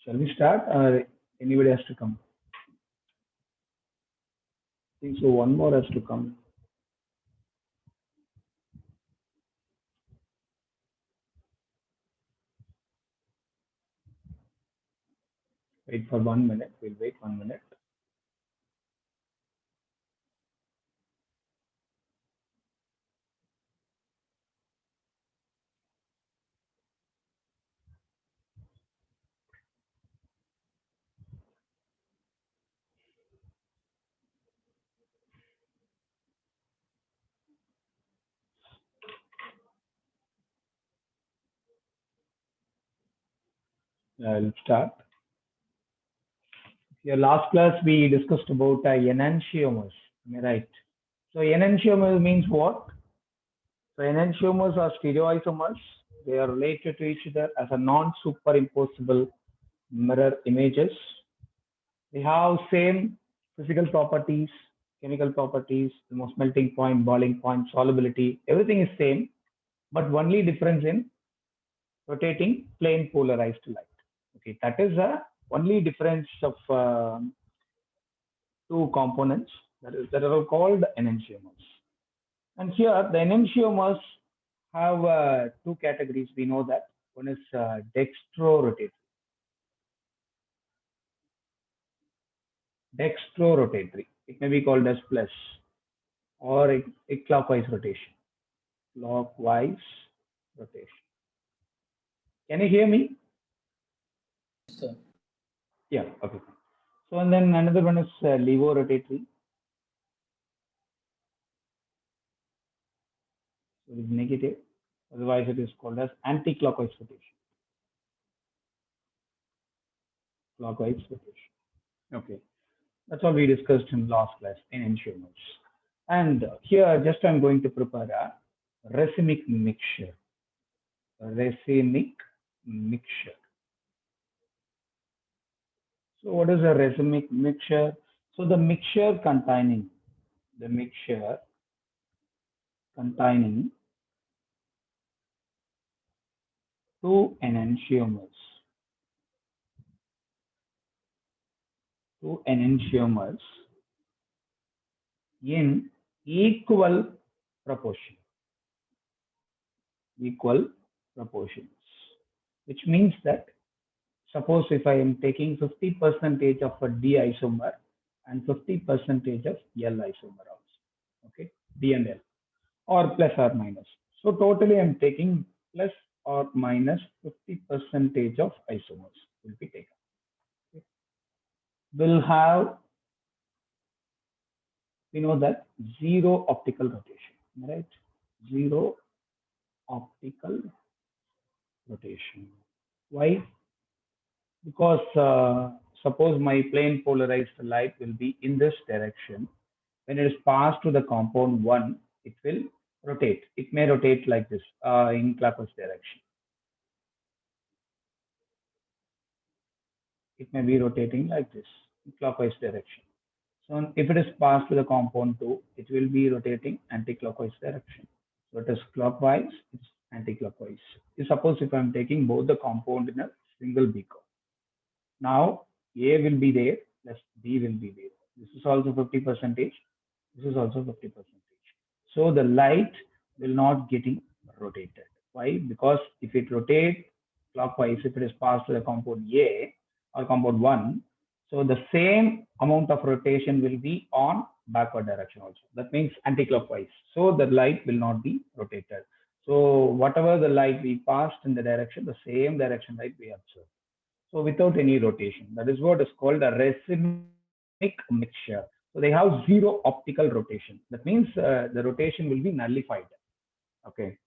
Shall we start or anybody has to come? I think so. One more has to come. Wait for 1 minute. We'll wait 1 minute. I'll start. Your last class we discussed about enantiomers. Am I right? So enantiomers means what? So enantiomers are stereoisomers. They are related to each other as a non-superimposable mirror images. They have same physical properties, chemical properties, almost melting point, boiling point, solubility. Everything is same, but only difference in rotating plane polarized light. Okay, that is the only difference of two components that are called enantiomers. And here the enantiomers have two categories. We know that one is dextrorotatory. Dextrorotatory. It may be called as plus or a clockwise rotation. Clockwise rotation. Can you hear me? Sir. Yeah. Okay. So and then another one is levorotatory. So it is negative. Otherwise, it is called as anti-clockwise rotation. Clockwise rotation. Okay. That's all we discussed in last class in enantiomers. And here, just I'm going to prepare a racemic mixture. Racemic mixture. So what is a racemic mixture? So the mixture containing two enantiomers in equal proportion. Equal proportions. Which means that suppose if I am taking 50% of a D isomer and 50% of L isomer also. Okay, D and L or plus or minus. So totally I'm taking plus or minus 50% of isomers will be taken. Okay. Will have, we know that zero optical rotation, right? Zero optical rotation. Why? Because suppose my plane polarized light will be in this direction. When it is passed to the compound 1, it will rotate. It may rotate like this in clockwise direction. It may be rotating like this in clockwise direction. So if it is passed to the compound 2, it will be rotating anti-clockwise direction. So it is clockwise, it's anti-clockwise. Suppose if I'm taking both the compound in a single beaker. Now A will be there plus B will be there. This is also 50%. This is also 50%. So the light will not getting rotated. Why? Because if it rotates clockwise, if it is passed to the compound A or compound 1, so the same amount of rotation will be on backward direction also. That means anti-clockwise. So the light will not be rotated. So whatever the light we passed in the direction, the same direction light we observe. So without any rotation, that is what is called a racemic mixture. So they have zero optical rotation. That means the rotation will be nullified. Okay.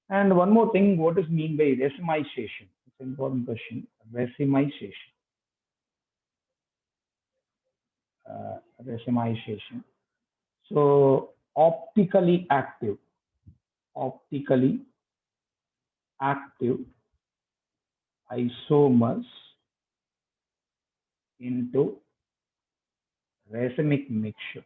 And one more thing, what is mean by racemization? It's an important question. Racemization. Racemization. So optically active isomers into racemic mixture.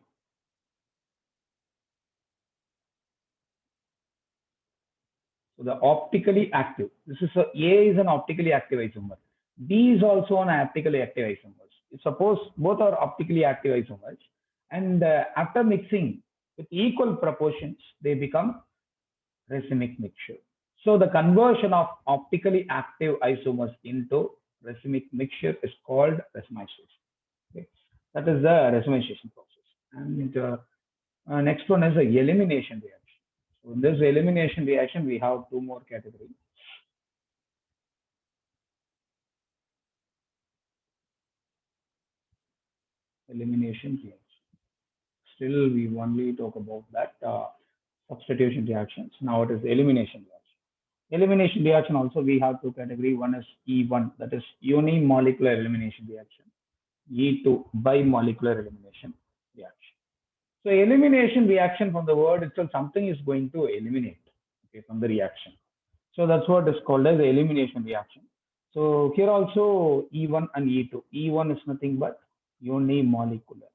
So the optically active, A is an optically active isomer. B is also an optically active isomers. Suppose both are optically active isomers, and after mixing with equal proportions, they become racemic mixture. So the conversion of optically active isomers into racemic mixture is called racemization. Okay. That is the racemization process. And next one is the elimination reaction. So in this elimination reaction, we have two more categories. Elimination reaction. Still, we only talk about that substitution reactions. Now it is elimination reaction. Elimination reaction also we have two category. One is E1, that is unimolecular elimination reaction. E2, bimolecular elimination reaction. So elimination reaction, from the word itself, something is going to eliminate, okay, from the reaction. So that's what is called as the elimination reaction. So here also E1 and E2. E1 is nothing but unimolecular.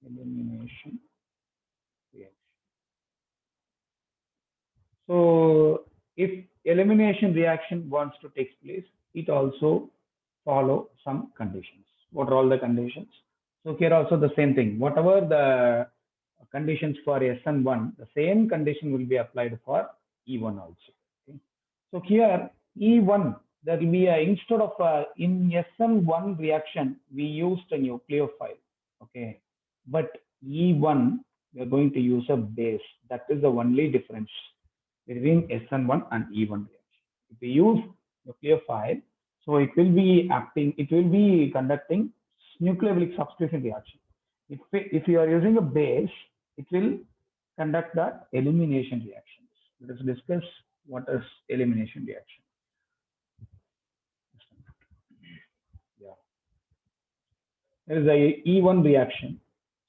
Elimination reaction. So if elimination reaction wants to take place, it also follow some conditions. What are all the conditions? So here also the same thing. Whatever the conditions for SN1, the same condition will be applied for E1 also. Okay. So here E1, there will be instead of in SN1 reaction, we used a nucleophile. Okay. But E1, we are going to use a base. That is the only difference between SN1 and E1 reaction. If we use nucleophile, so it will be acting, it will be conducting nucleophilic substitution reaction. If you are using a base, it will conduct the elimination reactions. Let us discuss what is elimination reaction. Yeah. There is a E1 reaction.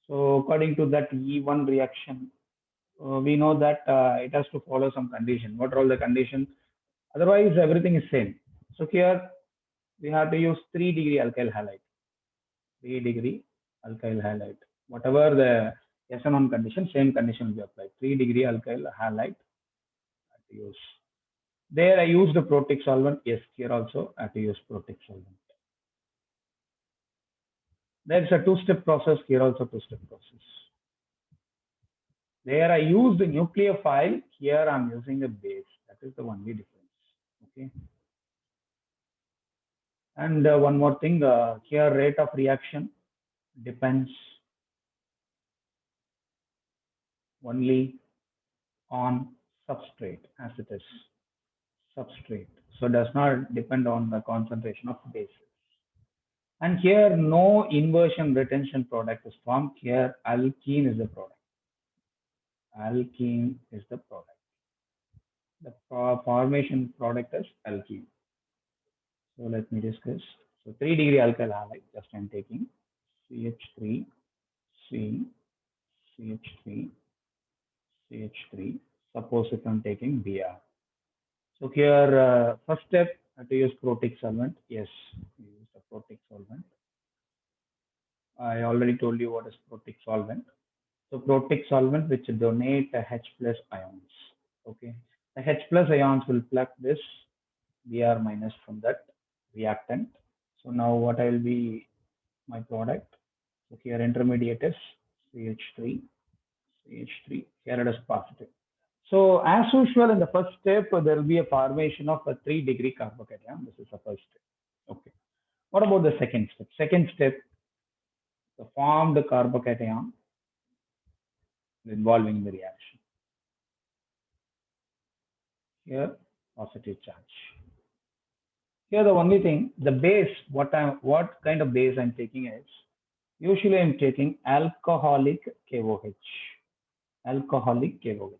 So according to that E1 reaction, we know that it has to follow some condition. What are all the conditions? Otherwise, everything is same. So here we have to use 3-degree alkyl halide. 3-degree alkyl halide. Whatever the SN1 condition, same condition will be applied. 3-degree alkyl halide to use. There I use the protic solvent. Yes, here also I have to use protic solvent. There's a two-step process. Here also two-step process. There I use the nucleophile. Here I'm using a base. That is the only difference. Okay. And one more thing, here rate of reaction depends only on substrate, as it is substrate. So does not depend on the concentration of bases. And here no inversion retention product is formed. Here alkene is the product. Alkene is the product. The formation product is alkene. So let me discuss. So 3-degree alkyl halide, just I'm taking CH3, C, CH3, CH3. Suppose if I'm taking Br. So here, first step, I have to use protic solvent. Yes, use the protic solvent. I already told you what is protic solvent. So protic solvent which donate H plus ions. Okay, the H plus ions will pluck this Br minus from that reactant. So now what I will be my product. So here intermediate is CH3, CH3. Here it is positive. So as usual in the first step, there will be a formation of a 3-degree carbocation. This is the first step. Okay. What about the second step? Second step, the formed carbocation involving the reaction. Here, positive charge. Here the only thing, the base, what kind of base I'm taking is, usually I'm taking alcoholic KOH. Alcoholic KOH.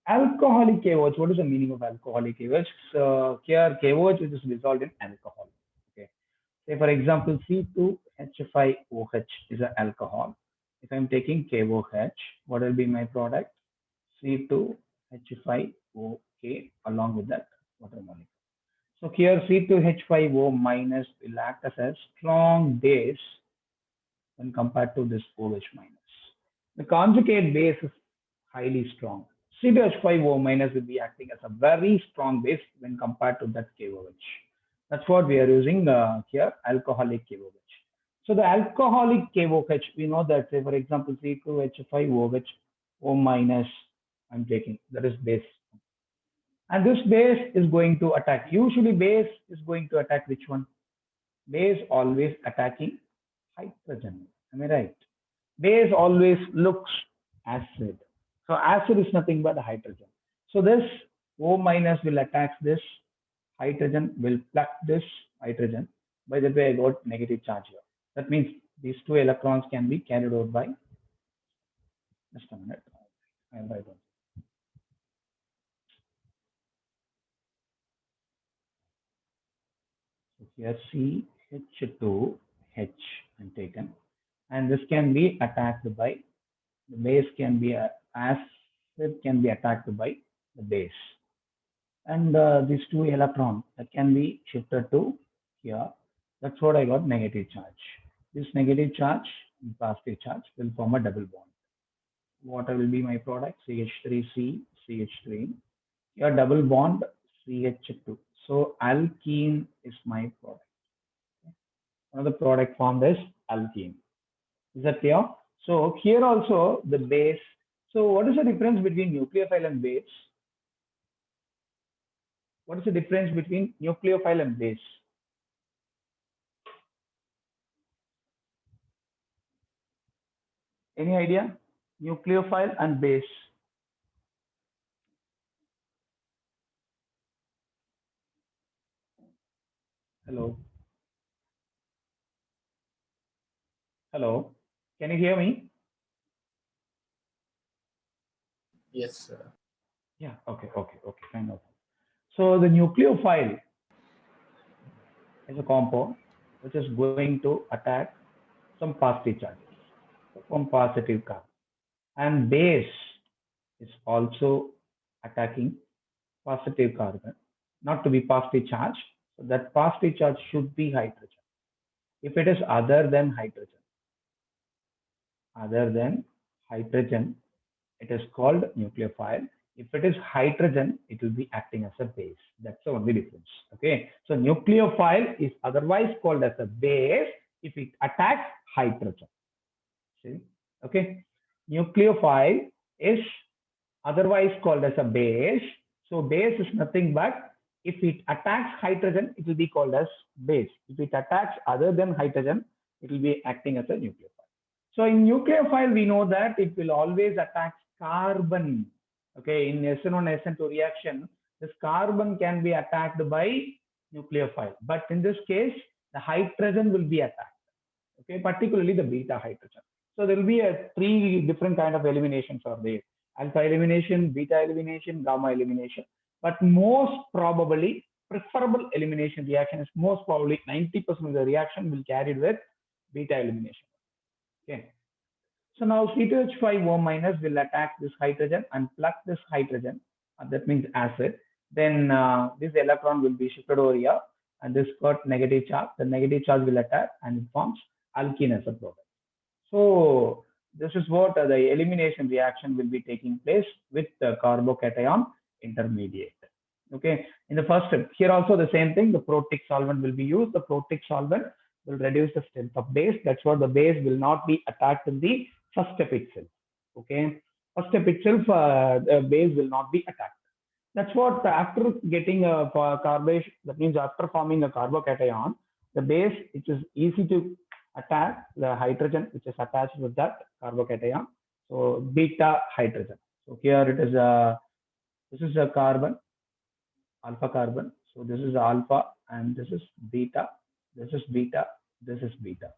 Alcoholic KOH, what is the meaning of alcoholic KOH? So here KOH is dissolved in alcohol. Okay. Say for example, C2H5OH is an alcohol. If I'm taking KOH, what will be my product? C2H5OK along with that water molecule. So here C2H5O minus will act as a strong base when compared to this OH minus. The conjugate base is highly strong. C2H5O minus will be acting as a very strong base when compared to that KOH. That's what we are using here, alcoholic KOH. So the alcoholic KOH, we know that, say, for example, C2H5OH, O minus, I'm taking, that is base. And this base is going to attack. Usually base is going to attack which one? Base always attacking hydrogen. Am I right? Base always looks acid. So acid is nothing but hydrogen. So this O minus will attack this hydrogen, will pluck this hydrogen. By the way, I got negative charge here. That means these two electrons can be carried out by, just a minute, I'll write down. So here CH2H and taken, and this can be attacked by the base, can be acid can be attacked by the base, and these two electrons that can be shifted to here. That's what I got, negative charge. This negative charge and positive charge will form a double bond. What will be my product? CH3C, CH3. Here double bond CH2. So alkene is my product. Another product formed is alkene. Is that clear? So here also the base. So what is the difference between nucleophile and base? What is the difference between nucleophile and base? Any idea? Nucleophile and base. Hello. Hello. Can you hear me? Yes, sir. Yeah. Okay. Fine. Okay. So the nucleophile is a compound which is going to attack some positive charges from positive carbon, and base is also attacking positive carbon, not to be positive charge. So that positive charge should be hydrogen. If it is other than hydrogen, it is called nucleophile. If it is hydrogen, it will be acting as a base. That's the only difference. Okay. So nucleophile is otherwise called as a base if it attacks hydrogen. See? Okay. Nucleophile is otherwise called as a base. So base is nothing but if it attacks hydrogen, it will be called as base. If it attacks other than hydrogen, it will be acting as a nucleophile. So in nucleophile, we know that it will always attack carbon. Okay, in SN1 SN2 reaction, this carbon can be attacked by nucleophile, but in this case, the hydrogen will be attacked. Okay, particularly the beta hydrogen. So there will be three different kind of eliminations are there: alpha elimination, beta elimination, gamma elimination. But most probably, preferable elimination reaction is most probably 90% of the reaction will carried with beta elimination. Okay. So now C2H5O minus will attack this hydrogen and pluck this hydrogen. That means acid. Then this electron will be shifted over here, and this got negative charge. The negative charge will attack and it forms alkene as a product. So this is what the elimination reaction will be taking place with the carbocation intermediate. Okay. In the first step, here also the same thing. The protic solvent will be used. The protic solvent will reduce the strength of base. That's what the base will not be attacked in the first step itself. Okay. First step itself, the base will not be attacked. That's what after getting a carbation, that means after forming a carbocation, the base, it is easy to attack the hydrogen which is attached with that carbocation. So beta hydrogen. So here it is this is a carbon, alpha carbon. So this is alpha and this is beta. This is beta. This is beta.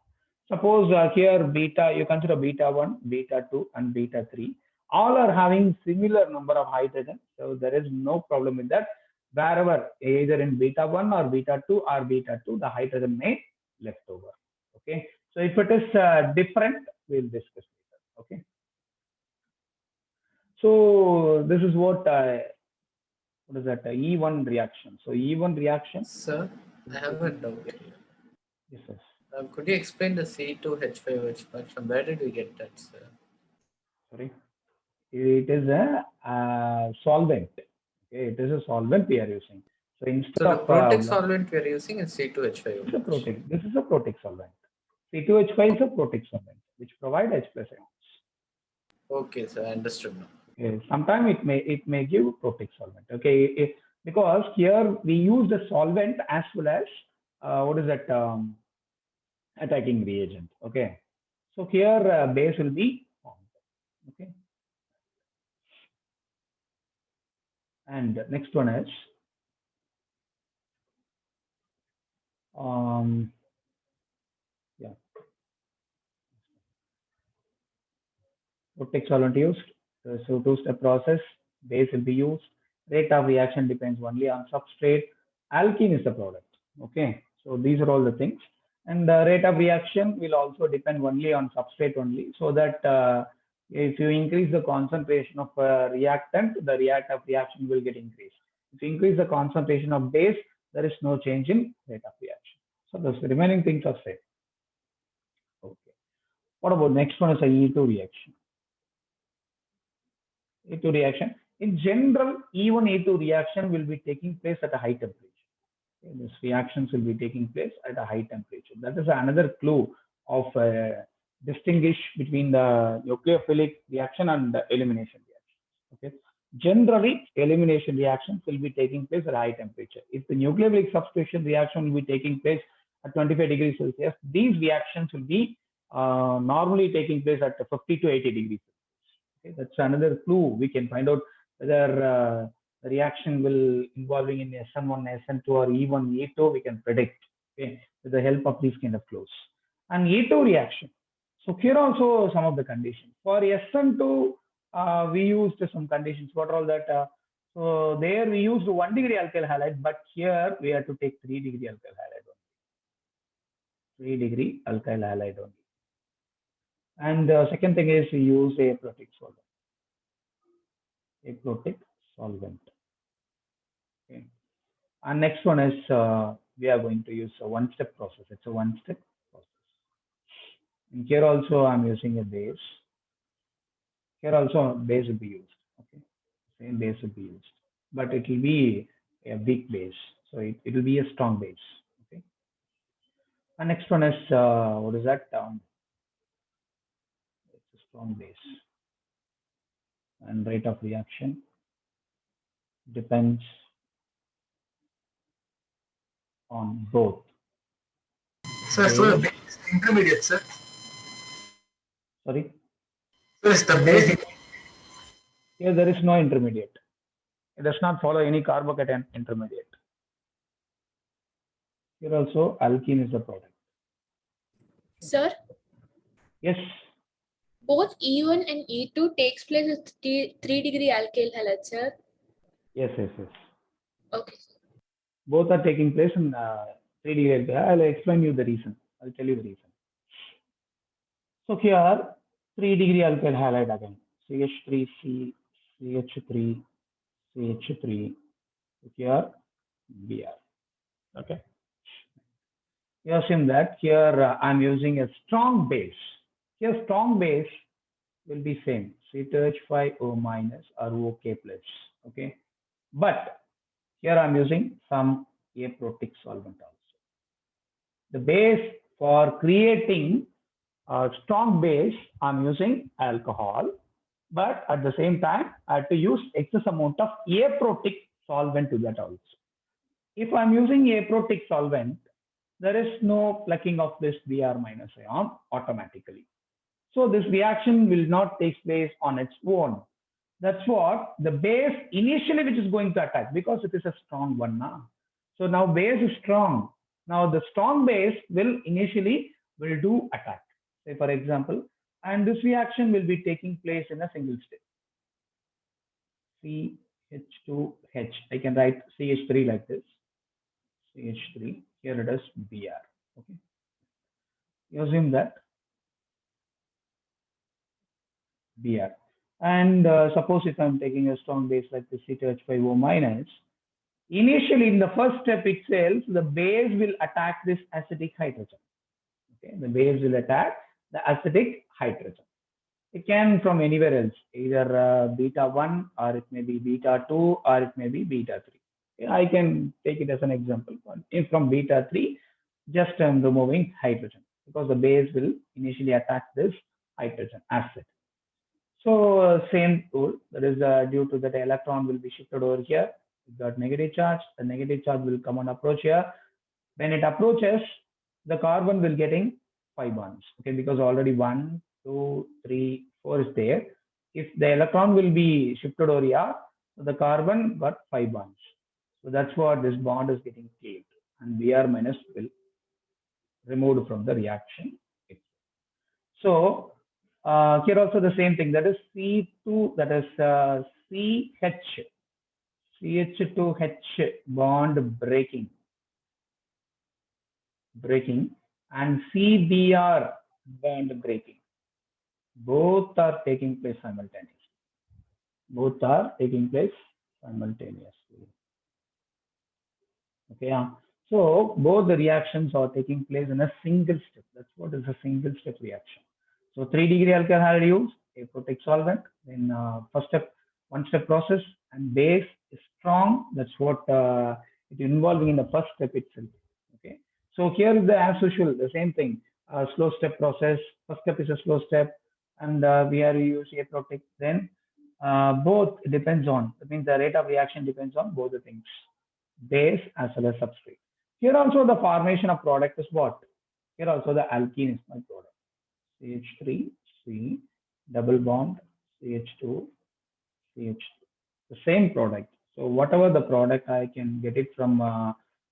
Suppose here beta, you consider beta 1, beta 2, and beta 3. All are having similar number of hydrogen. So there is no problem with that. Wherever either in beta 1 or beta 2 or beta 2, the hydrogen may left over. Okay. So if it is different, we'll discuss later. Okay. So this is what is that? E1 reaction. So E1 reaction. Sir, I have a doubt. Yes, sir. Could you explain the C2H5OH part? From where did we get that, sir? Sorry. It is a solvent. Okay, it is a solvent we are using. So instead So the of Protex solvent we are using is it's a C2H5OH. Protex. This is a Protex solvent. C2H5 is a Protex solvent which provide H plus ions. Okay, sir, I understood now. Sometimes it may give Protex solvent. Okay, because here we use the solvent as well as what is that attacking reagent. Okay, so here base will be formed. Okay, and next one is yeah, Protex solvent used. So two-step process, base will be used. Rate of reaction depends only on substrate. Alkene is the product. Okay, so these are all the things. And the rate of reaction will also depend only on substrate only, so that if you increase the concentration of reactant, the rate of reaction will get increased. If you increase the concentration of base, there is no change in rate of reaction. So the remaining things are same. Okay. What about next one is a E2 reaction. E2 reaction. In general, E1 E2 reaction will be taking place at a high temperature. Okay, these reactions will be taking place at a high temperature. That is another clue of distinguish between the nucleophilic reaction and the elimination reaction. Okay. Generally, elimination reactions will be taking place at a high temperature. If the nucleophilic substitution reaction will be taking place at 25 degrees Celsius, these reactions will be normally taking place at 50 to 80 degrees. Okay, that's another clue. We can find out whether the reaction will involving in SN1, SN2, or E1, E2. We can predict, okay, with the help of these kind of clues. And E2 reaction. So here also some of the conditions. For SN2, we used some conditions. What are all that? So there we used 1 degree alkyl halide, but here we have to take 3 degree alkyl halide only. 3 degree alkyl halide only. And the second thing is we use a Protex solvent. A Protex solvent. Okay. And next one is we are going to use a one-step process. It's a one-step process. And here also I'm using a base. Here also base will be used. Okay, same base will be used, but it will be a weak base, so it will be a strong base. Okay. And next one is what is that? It's a strong base, and rate of reaction depends on both. Sir, so the base is intermediate, sir. Sorry. So is the base. Here there is no intermediate. It does not follow any carbocation intermediate. Here also alkene is the product. Sir, Yes. both E1 and E2 takes place with 3 degree alkyl halide, sir. Yes. Okay. Both are taking place in 3 degree alkyl. I'll explain you the reason. I'll tell you the reason. So here 3 degree alkyl halide again. CH3C, CH3, CH3. Here Br. Okay. You assume that here I'm using a strong base. Here strong base will be same, C2H5O minus or OK plus. Okay. But here I'm using some aprotic solvent also. The base for creating a strong base, I'm using alcohol, but at the same time, I have to use excess amount of aprotic solvent to that also. If I'm using aprotic solvent, there is no plucking of this Br minus ion automatically. So this reaction will not take place on its own. That's what the base initially which is going to attack, because it is a strong one now. So now base is strong. Now the strong base will initially do attack. Say for example, and this reaction will be taking place in a single step. CH2H. I can write CH3 like this. CH3. Here it is Br. Okay. You assume that Br. And suppose if I'm taking a strong base like the C2H5O minus, initially in the first step itself, the base will attack this acidic hydrogen. Okay, the base will attack the acidic hydrogen. It can from anywhere else, either beta 1 or it may be beta 2 or it may be beta 3. I can take it as an example. If from beta 3, just I'm removing hydrogen because the base will initially attack this hydrogen acid. So same rule, that is due to that electron will be shifted over here. You got negative charge, the negative charge will come and approach here. When it approaches, the carbon will getting 5 bonds, okay, because already 1, 2, 3, 4 is there. If the electron will be shifted over here, so the carbon got 5 bonds. So that's what this bond is getting cleaved, and Br minus will removed from the reaction. So here also the same thing, that is C2, that is CH2H bond breaking, and CBr bond breaking. Both are taking place simultaneously. Okay, so both the reactions are taking place in a single step. That's what is a single step reaction. So 3-degree alkyl halide used a protect solvent. Then first step, one step process, and base is strong. That's what it involving in the first step itself. Okay. So here is the as usual the same thing. Slow step process. First step is a slow step, and we are use a protect. Then both depends on. That means the rate of reaction depends on both the things, base as well as substrate. Here also the formation of product is what? Here also the alkene is my product. CH3, C, double bond, CH2, CH2. The same product. So whatever the product I can get it from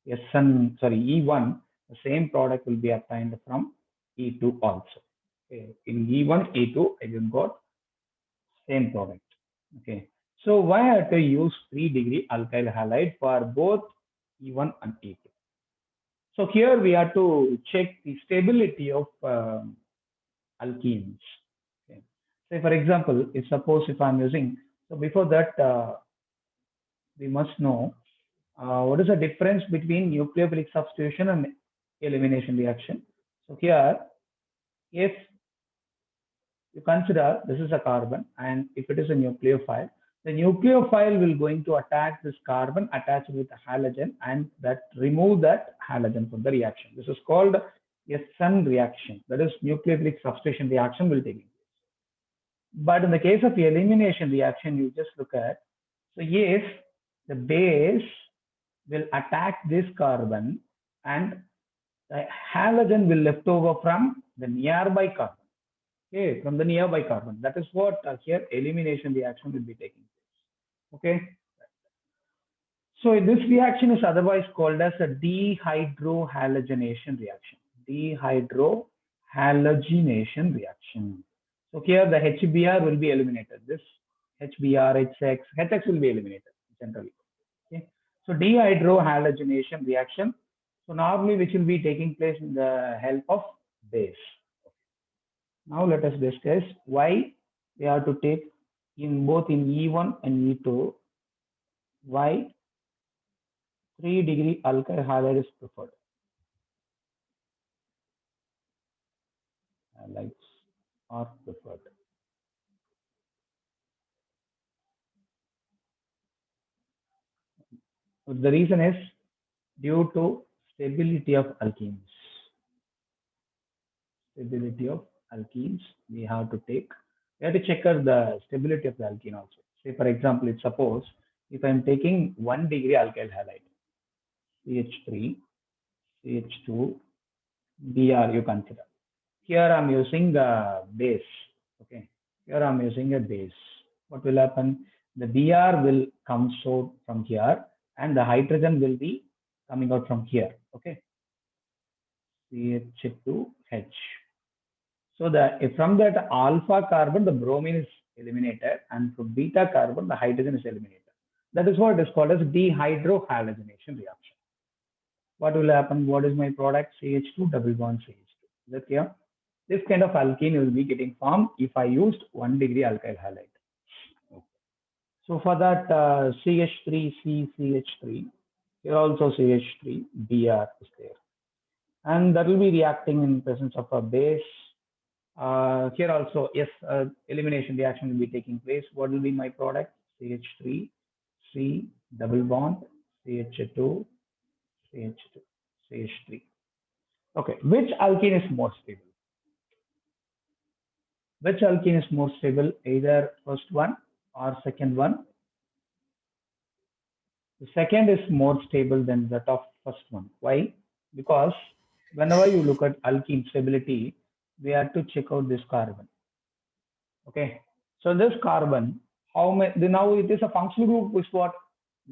E1, the same product will be obtained from E2 also. Okay. In E1, E2, I will got same product. Okay. So why I have to use 3-degree alkyl halide for both E1 and E2? So here we have to check the stability of alkenes. Okay. Say for example, if I'm using, so before that we must know what is the difference between nucleophilic substitution and elimination reaction. So here, if you consider this is a carbon, and if it is a nucleophile, the nucleophile will going to attack this carbon attached with a halogen and that remove that halogen from the reaction. This is called a SUN reaction, that is nucleophilic substitution reaction will take place. But in the case of the elimination reaction, you just look at, so if the base will attack this carbon and the halogen will left over from the nearby carbon. Okay, from the nearby carbon. That is what here elimination reaction will be taking place. Okay. So this reaction is otherwise called as a dehydrohalogenation reaction. Dehydrohalogenation reaction. So here the HBr will be eliminated. This HBr, HX will be eliminated generally. Okay. So dehydrohalogenation reaction. So normally which will be taking place in the help of base. Now let us discuss why we have to take in both in E1 and E2, why 3-degree alkyl halide is preferred. Halides are preferred. So the reason is due to stability of alkenes. Stability of alkenes, we have to check out the stability of the alkene also. Say for example, suppose if I'm taking 1-degree alkyl halide, CH3, CH2, Br you consider. Here I'm using the base. Okay. Here I'm using a base. What will happen? The Br will come out from here and the hydrogen will be coming out from here. Okay. CH2H. So from that alpha carbon, the bromine is eliminated, and from beta carbon, the hydrogen is eliminated. That is what is called as dehydrohalogenation reaction. What will happen? What is my product? CH2 double bond CH2. Is that clear? This kind of alkene will be getting formed if I used 1-degree alkyl halide. Okay. So for that CH3, CH3, here also CH3, Br is there. And that will be reacting in presence of a base, Here also, yes, elimination reaction will be taking place. What will be my product? CH3, C, double bond, CH2, CH2, CH3. Okay, which alkene is more stable? Which alkene is more stable? Either first one or second one. The second is more stable than that of first one. Why? Because whenever you look at alkene stability, we have to check out this carbon. Okay, so this carbon, how many? Now it is a functional group. Is what?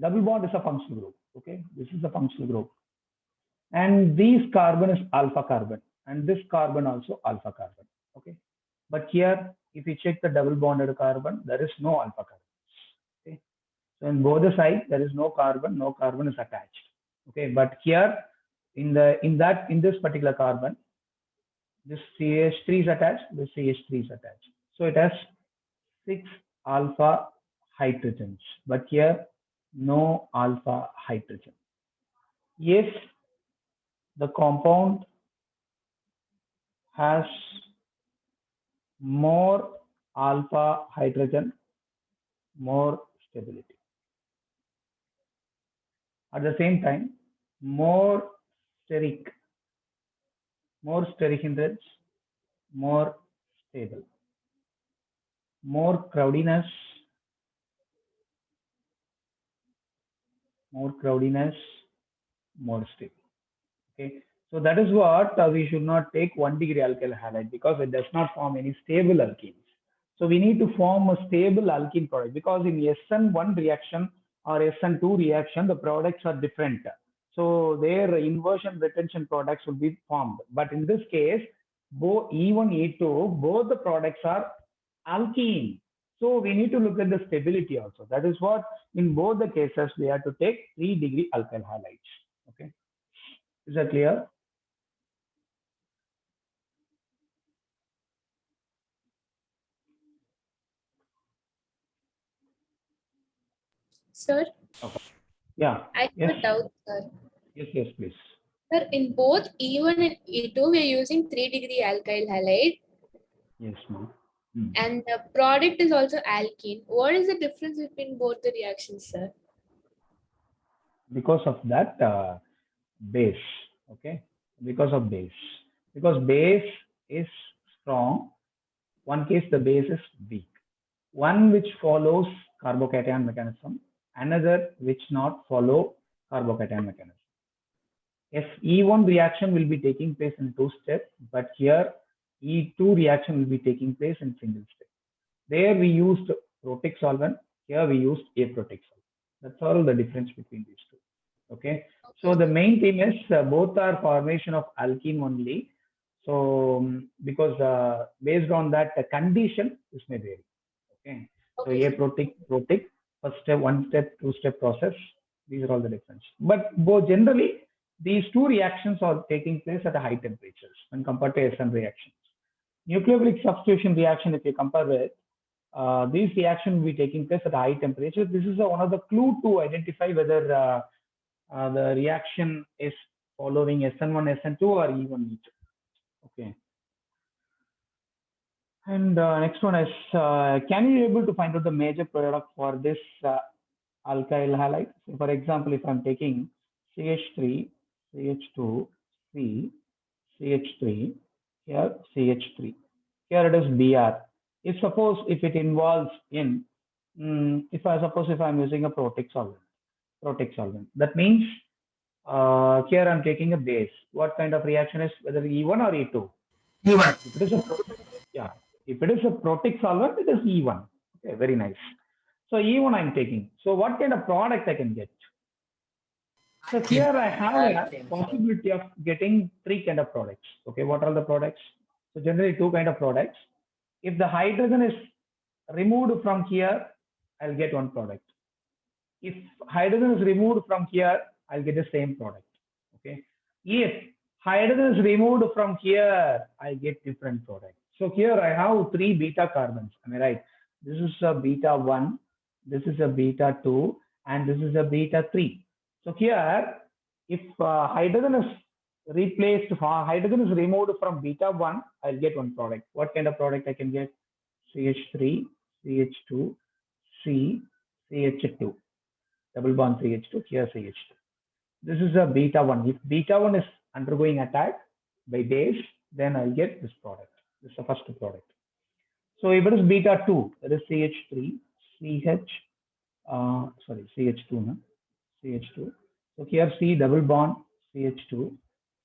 Double bond is a functional group. Okay, this is a functional group, and this carbon is alpha carbon, and this carbon also alpha carbon. Okay, but here, if you check the double bonded carbon, there is no alpha carbon. Okay, so in both the sides there is no carbon is attached. Okay, but here in this particular carbon, this CH3 is attached, this CH3 is attached. So it has 6 alpha hydrogens, but here no alpha hydrogen. If the compound has more alpha hydrogen, more stability. At the same time, more steric hindrance, more stable. More crowdiness, more stable. Okay, so that is what we should not take 1 degree alkyl halide, because it does not form any stable alkenes. So we need to form a stable alkene product, because in SN1 reaction or SN2 reaction, the products are different. So their inversion retention products will be formed. But in this case, both E1, E2, both the products are alkene. So we need to look at the stability also. That is what in both the cases we have to take 3 degree alkyl halides. Okay, is that clear? Sir, Okay. Yeah. I have Yes. a doubt, sir. Yes, please. Sir, in both E1 and E2, we are using 3 degree alkyl halide, Yes, ma'am. and the product is also alkene. What is the difference between both the reactions, sir? Because of that base. Okay, because of base. Because base is strong. One case the base is weak. One which follows carbocation mechanism, another which not follow carbocation mechanism. If E1 reaction will be taking place in 2 steps, but here E2 reaction will be taking place in single step. There we used protic solvent, here we used aprotic solvent. That's all the difference between these two. Okay, so the main thing is both are formation of alkene only. So because based on that condition, this may vary. Okay, so aprotic, protic, first step, 1 step, 2 step process. These are all the difference. But both generally, these two reactions are taking place at a high temperatures when compared to SN reactions. Nucleophilic substitution reaction, if you compare with, these reactions will be taking place at high temperature. This is one of the clue to identify whether the reaction is following SN1, SN2 or E1, E2. Okay. And next one is, can you be able to find out the major product for this alkyl halide? So for example, if I'm taking CH3, CH2, C, CH3, here CH3, here it is Br. If it involves in, if I'm using a protic solvent, that means here I'm taking a base. What kind of reaction is, whether E1 or E2? E1. If it is if it is a protic solvent, it is E1. Okay, very nice. So E1 I'm taking. So what kind of product I can get? So here I have a possibility of getting 3 kind of products. Okay, what are the products? So generally 2 kind of products. If the hydrogen is removed from here, I'll get 1 product. If hydrogen is removed from here, I'll get the same product. Okay. If hydrogen is removed from here, I get different product. So here I have 3 beta carbons. Am I right? This is a beta 1, this is a beta 2, and this is a beta 3. So here, if hydrogen is replaced, hydrogen is removed from beta 1, I'll get one product. What kind of product I can get? CH3, CH2, C, CH2, double bond CH2, here CH2. This is a beta 1. If beta 1 is undergoing attack by base, then I'll get this product. This is the first product. So if it is beta 2, that is CH3, CH, CH2, no? CH2. So here C double bond CH2,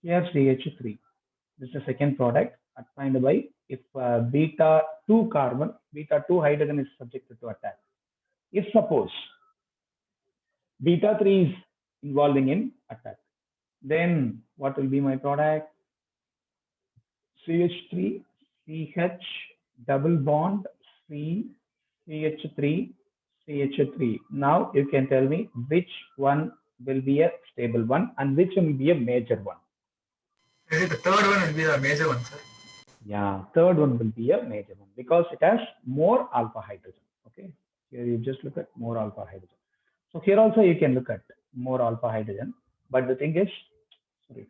here CH3. This is the second product assigned by if beta 2 carbon, beta 2 hydrogen is subjected to attack. If suppose beta 3 is involving in attack, then what will be my product? CH3, CH, double bond C, CH3, CH3. Now you can tell me which one will be a stable one and which one will be a major one. Maybe the third one will be the major one, sir. Yeah, third one will be a major one because it has more alpha hydrogen. Okay, here you just look at more alpha hydrogen. So here also you can look at more alpha hydrogen, but the thing is, sorry.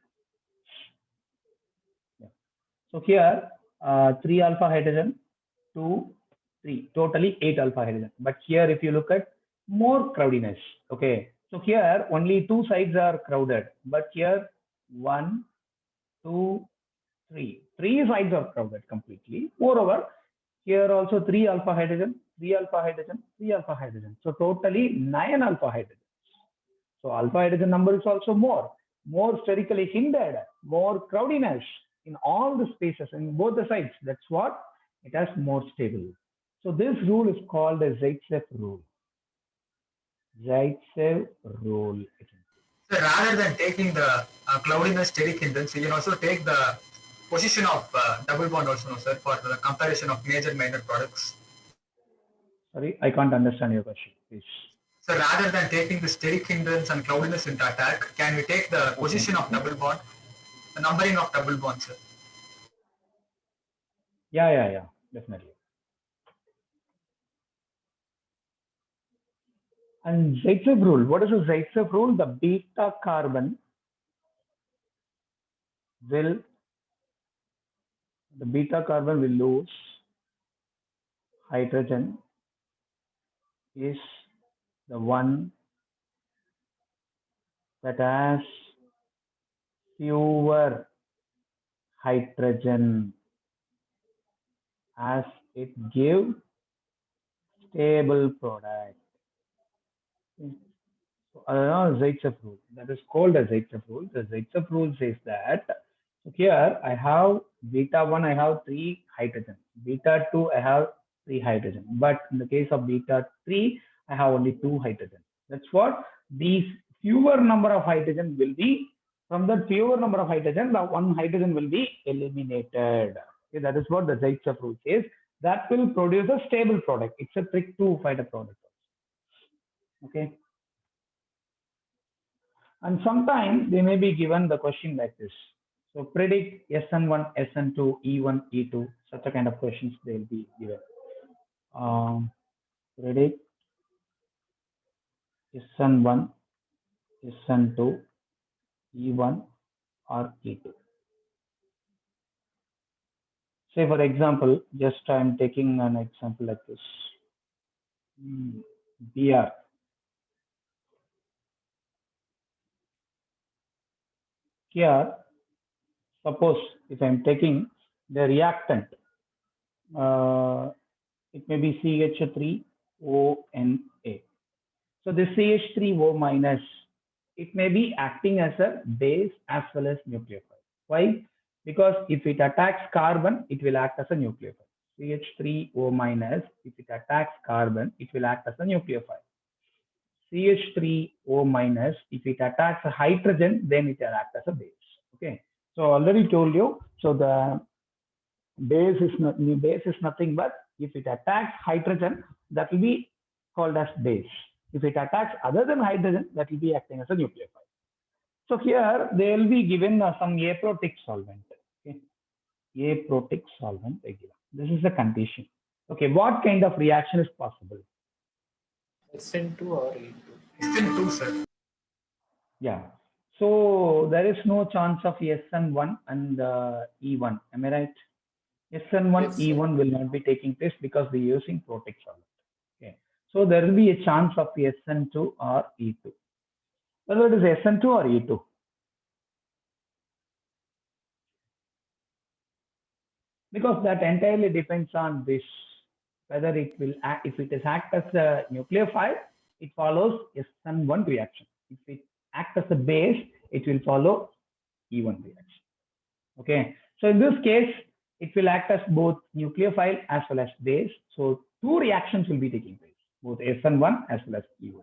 Yeah. So here 3 alpha hydrogen, 2, 3, totally 8 alpha hydrogen. But here if you look at more crowdiness, okay. So here only 2 sides are crowded, but here 1, 2, 3. 3 sides are crowded completely. Moreover, here also 3 alpha hydrogen, 3 alpha hydrogen, 3 alpha hydrogen. So totally 9 alpha hydrogen. So alpha hydrogen number is also more sterically hindered, more crowdiness in all the spaces in both the sides. That's what it has more stable. So this rule is called the Zaitsev rule. Zaitsev rule. So rather than taking the cloudiness steric hindrance, you can also take the position of double bond also, no, sir, for the comparison of major minor products. Sorry, I can't understand your question, please. So rather than taking the steric hindrance and cloudiness into attack, can we take the position of double bond, the numbering of double bonds, sir? Yeah, definitely. And Zaitsev rule, what is the Zaitsev rule? The beta carbon will lose hydrogen is the one that has fewer hydrogen as it gives stable product. So, Zaitsev rule. That is called a Zaitsev rule. The Zaitsev rule says that here I have beta 1, I have 3 hydrogen. Beta 2, I have 3 hydrogen. But in the case of beta 3, I have only 2 hydrogen. That's what these fewer number of hydrogen will be. From that fewer number of hydrogen, the 1 hydrogen will be eliminated. Okay, that is what the Zaitsev rule says. That will produce a stable product. It's a trick to find a product. Okay. And sometimes they may be given the question like this. So predict SN1, SN2, E1, E2, such a kind of questions they will be given. Predict SN1, SN2, E1 or E2. Say for example, just I'm taking an example like this. BR. Here, suppose if I'm taking the reactant, it may be CH3ONA. So this CH3O minus, it may be acting as a base as well as nucleophile. Why? Because if it attacks carbon, it will act as a nucleophile. CH3O minus, if it attacks carbon, it will act as a nucleophile. CH3O minus, if it attacks a hydrogen, then it will act as a base. Okay. So already told you. So the base is nothing but if it attacks hydrogen, that will be called as base. If it attacks other than hydrogen, that will be acting as a nucleophile. So here they will be given some aprotic solvent. Okay. Aprotic solvent. This is the condition. Okay. What kind of reaction is possible? SN2 or E2? SN2, sir. Yeah. So there is no chance of SN1 and E1. Am I right? SN1, Yes, sir. E1 will not be taking place because we're using Protex solvent. Okay. So there will be a chance of SN2 or E2. Whether it is SN2 or E2. Because that entirely depends on this, whether it will act, if it is act as a nucleophile, it follows SN1 reaction. If it acts as a base, it will follow E1 reaction. Okay, so in this case, it will act as both nucleophile as well as base. So two reactions will be taking place, both SN1 as well as E1.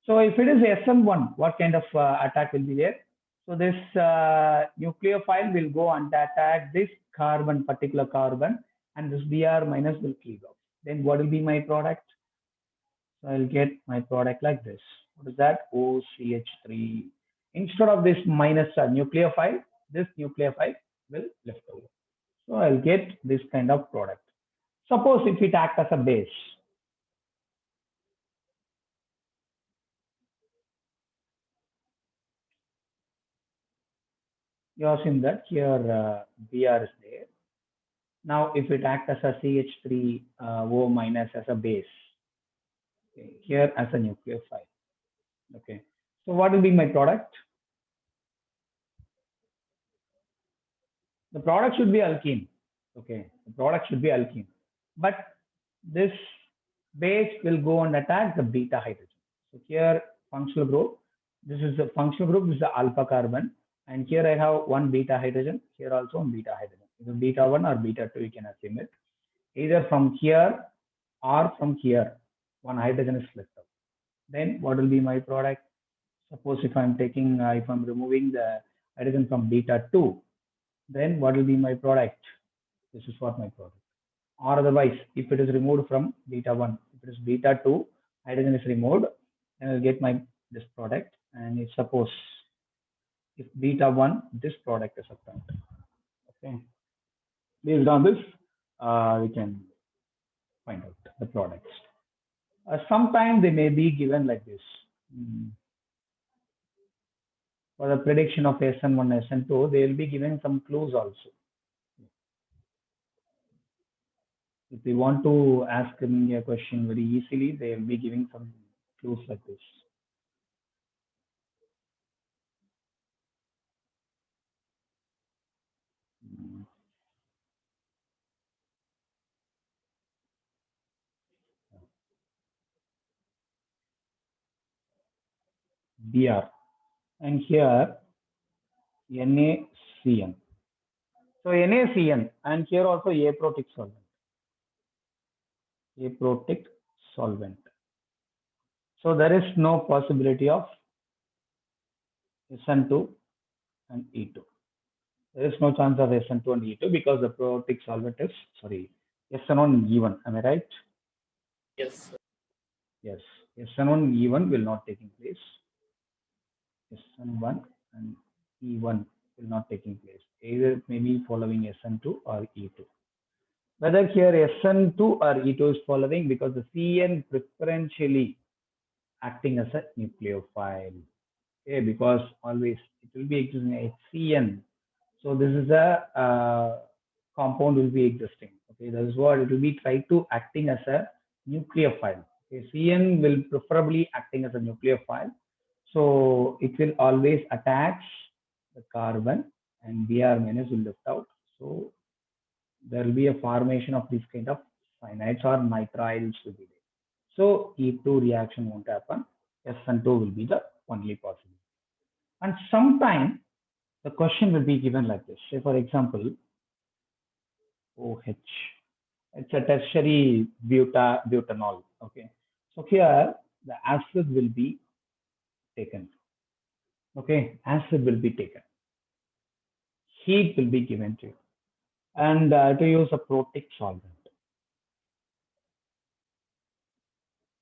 So if it is SN1, what kind of attack will be there? So this nucleophile will go and attack this carbon, particular carbon, and this Br minus will cleave off. Then what will be my product? So I'll get my product like this. What is that? OCH3. Instead of this minus nucleophile, this nucleophile will left over. So I'll get this kind of product. Suppose if it acts as a base. You have seen that here Br is there. Now if it acts as a CH3O minus as a base, okay, here as a nucleophile. Okay, so what will be my product? The product should be alkene. Okay, the product should be alkene. But this base will go and attack the beta hydrogen. So here functional group, this is the functional group, this is the alpha carbon. And here I have one beta hydrogen, here also one beta hydrogen. Either beta 1 or beta 2, you can assume it. Either from here or from here, one hydrogen is left out. Then what will be my product? Suppose if I'm taking, if I'm removing the hydrogen from beta 2, then what will be my product? This is what my product. Or otherwise, if it is removed from beta 1, if it is beta 2, hydrogen is removed, then I'll get my this product. And if suppose if beta 1, this product is obtained. Okay. Based on this, we can find out the products. Sometimes they may be given like this. For the prediction of SN1, SN2, they will be given some clues also. If they want to ask me a question very easily, they will be giving some clues like this. Br, and here NaCN. So NaCN, and here also aprotic solvent. Aprotic solvent. So there is no possibility of SN2 and E2. There is no chance of SN2 and E2 because the protic solvent is, sorry, SN1 and E1. Am I right? Yes, sir. Yes. SN1 and E1 will not taking place. SN1 and E1 will not taking place. Either it may be following SN2 or E2. Whether here SN2 or E2 is following because the CN preferentially acting as a nucleophile. Okay, because always it will be existing a CN. So this is a compound will be existing. Okay, that is what it will be try to acting as a nucleophile. Okay, CN will preferably acting as a nucleophile. So it will always attach the carbon and Br minus will left out. So there will be a formation of this kind of cyanides or nitriles will be there. So E2 reaction won't happen. SN2 will be the only possibility. And sometime the question will be given like this. Say for example, OH. It's a tertiary butanol. Okay. So here the acid will be taken. Okay, acid will be taken. Heat will be given to you. And to use a protic solvent.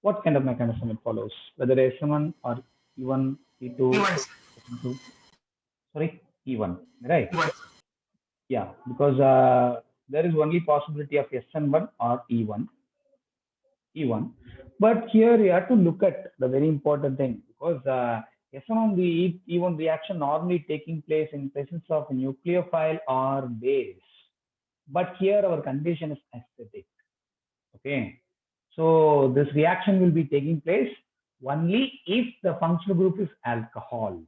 What kind of mechanism it follows? Whether SN1 or E1, E2, E1. E2. Sorry, E1, right? E1. Yeah, because there is only possibility of SN1 or E1. But here you have to look at the very important thing because S1 the E1 reaction normally taking place in presence of a nucleophile or base. But here our condition is acidic. Okay. So this reaction will be taking place only if the functional group is alcohol.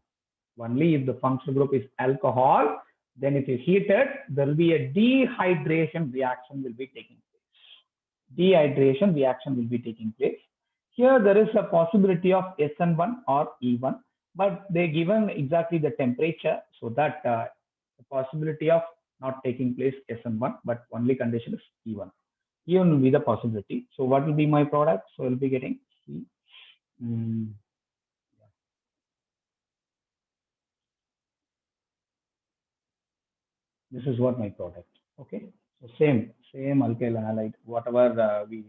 Only if the functional group is alcohol, then if you heat it, there will be a dehydration reaction will be taking place. Dehydration reaction will be taking place. Here there is a possibility of SN1 or E1, but they given exactly the temperature so that the possibility of not taking place SN1, but only condition is E1. E1 will be the possibility. So what will be my product? So I'll be getting C. This is what my product. Okay. So same alkyl halide, whatever we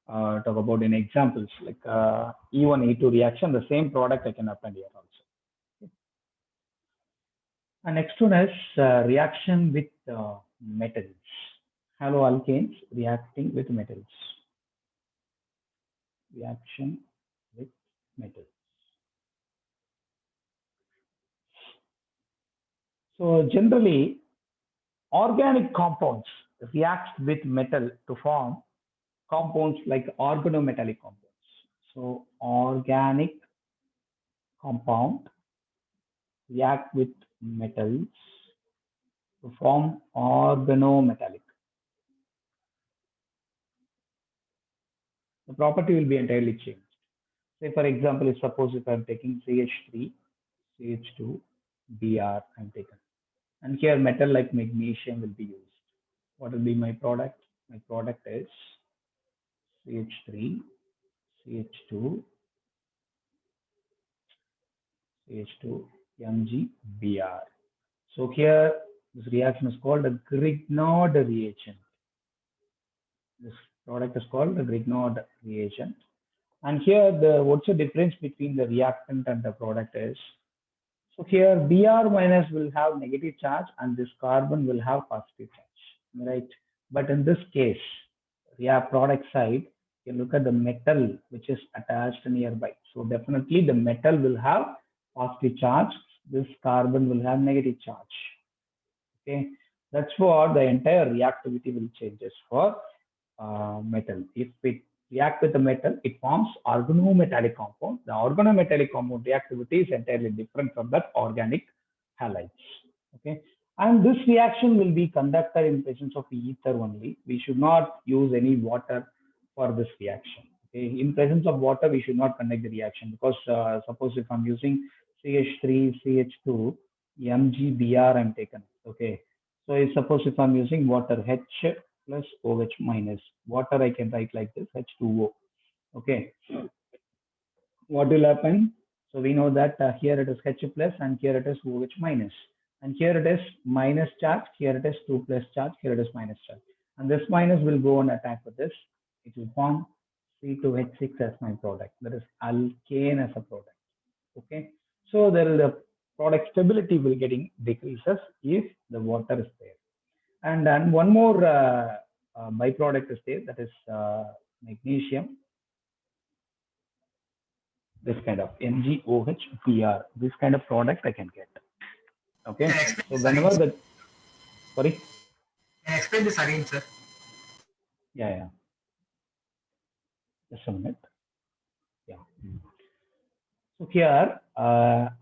talk about in examples like E1, E2 reaction, the same product I can append here also. Okay. And next one is reaction with metals. Haloalkanes reacting with metals. Reaction with metals. So generally, organic compounds react with metal to form compounds like organometallic compounds. So organic compound react with metals to form organometallic. The property will be entirely changed. Say for example, suppose if I'm taking CH3, CH2, Br I'm taken. And here metal like magnesium will be used. What will be my product? My product is CH3, CH2, CH2, MgBr. So here this reaction is called a Grignard reagent. This product is called the Grignard reagent. And here what's the difference between the reactant and the product is? So here Br minus will have negative charge and this carbon will have positive charge, right? But in this case, product side, you look at the metal which is attached nearby. So definitely the metal will have positive charge. This carbon will have negative charge. Okay, that's what the entire reactivity will changes for metal. If it react with the metal, it forms organometallic compound. The organometallic compound reactivity is entirely different from that organic halides. Okay, and this reaction will be conducted in presence of ether only. We should not use any water for this reaction. Okay, in presence of water, we should not conduct the reaction because suppose if I'm using CH3, CH2, MgBr I'm taken. Okay, so suppose if I'm using water, H plus OH minus. Water I can write like this, H2O. Okay. What will happen? So we know that here it is H plus and here it is OH minus. And here it is minus charge, here it is 2 plus charge, here it is minus charge. And this minus will go and attack with this. It will form C2H6 as my product. That is alkane as a product. Okay. So there is a product stability will getting decreases if the water is there. And then one more byproduct is there, that is magnesium. This kind of MgOHBr, this kind of product I can get. Okay, so whenever the sorry. Can I explain this again, sir? Yeah. Just a minute. Yeah. So here,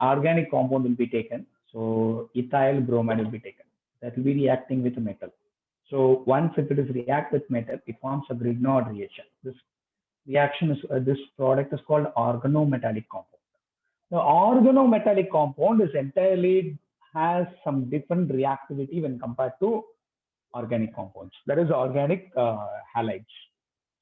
organic compound will be taken. So ethyl bromide will be taken. That will be reacting with metal. So once if it is react with metal, it forms a Grignard reaction. This reaction is this product is called organometallic compound. The organometallic compound is entirely has some different reactivity when compared to organic compounds. That is organic halides.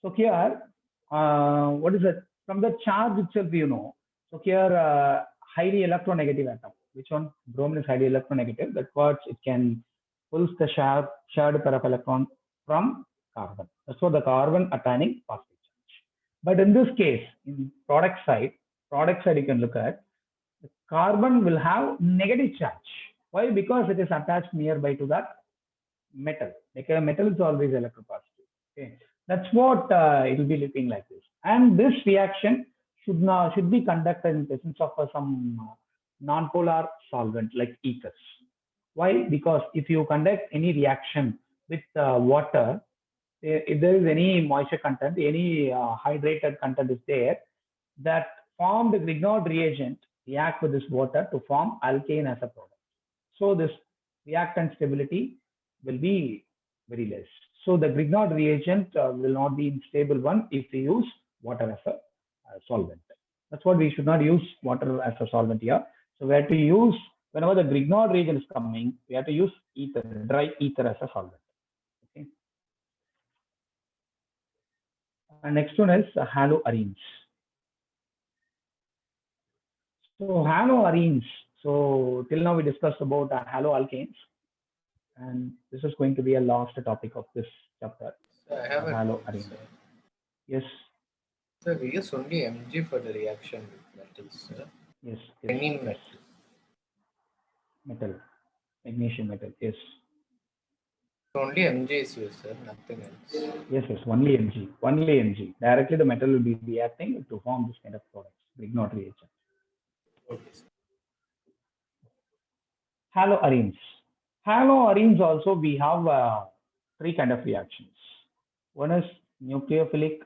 So here, what is it? From the charge itself, you know. So here, highly electronegative atom. Which one? Bromine is highly electronegative. That's what it can pulls the shared pair of electron from carbon. That's what the carbon attaining positive charge. But in this case, in product side you can look at the carbon will have negative charge. Why? Because it is attached nearby to that metal. Like a metal is always electropositive. Okay, that's what it will be looking like this. And this reaction should be conducted in presence of some nonpolar solvent like ethers. Why? Because if you conduct any reaction with water, if there is any moisture content, any hydrated content is there, that formed Grignard reagent react with this water to form alkane as a product. So this reactant stability will be very less. So the Grignard reagent will not be a stable one if we use water as a solvent. That's what we should not use water as a solvent here. So we have to use, whenever the Grignard reagent is coming, we have to use ether, dry ether as a solvent. Okay. And next one is haloarenes. So haloarenes. So till now we discussed about haloalkanes, and this is going to be a last topic of this chapter. So I have a doubt, haloarene. sir. Yes. So we use only Mg for the reaction with metals, sir. Yes. Any Yes. metal. Metal. Magnesium metal. Yes. So only Mg is used, sir. Nothing else. Yes. Yes. Only Mg. Only Mg. Directly the metal will be reacting to form this kind of products. Grignard reagent. Okay, sir. Haloarenes. Haloarenes also we have three kind of reactions. One is nucleophilic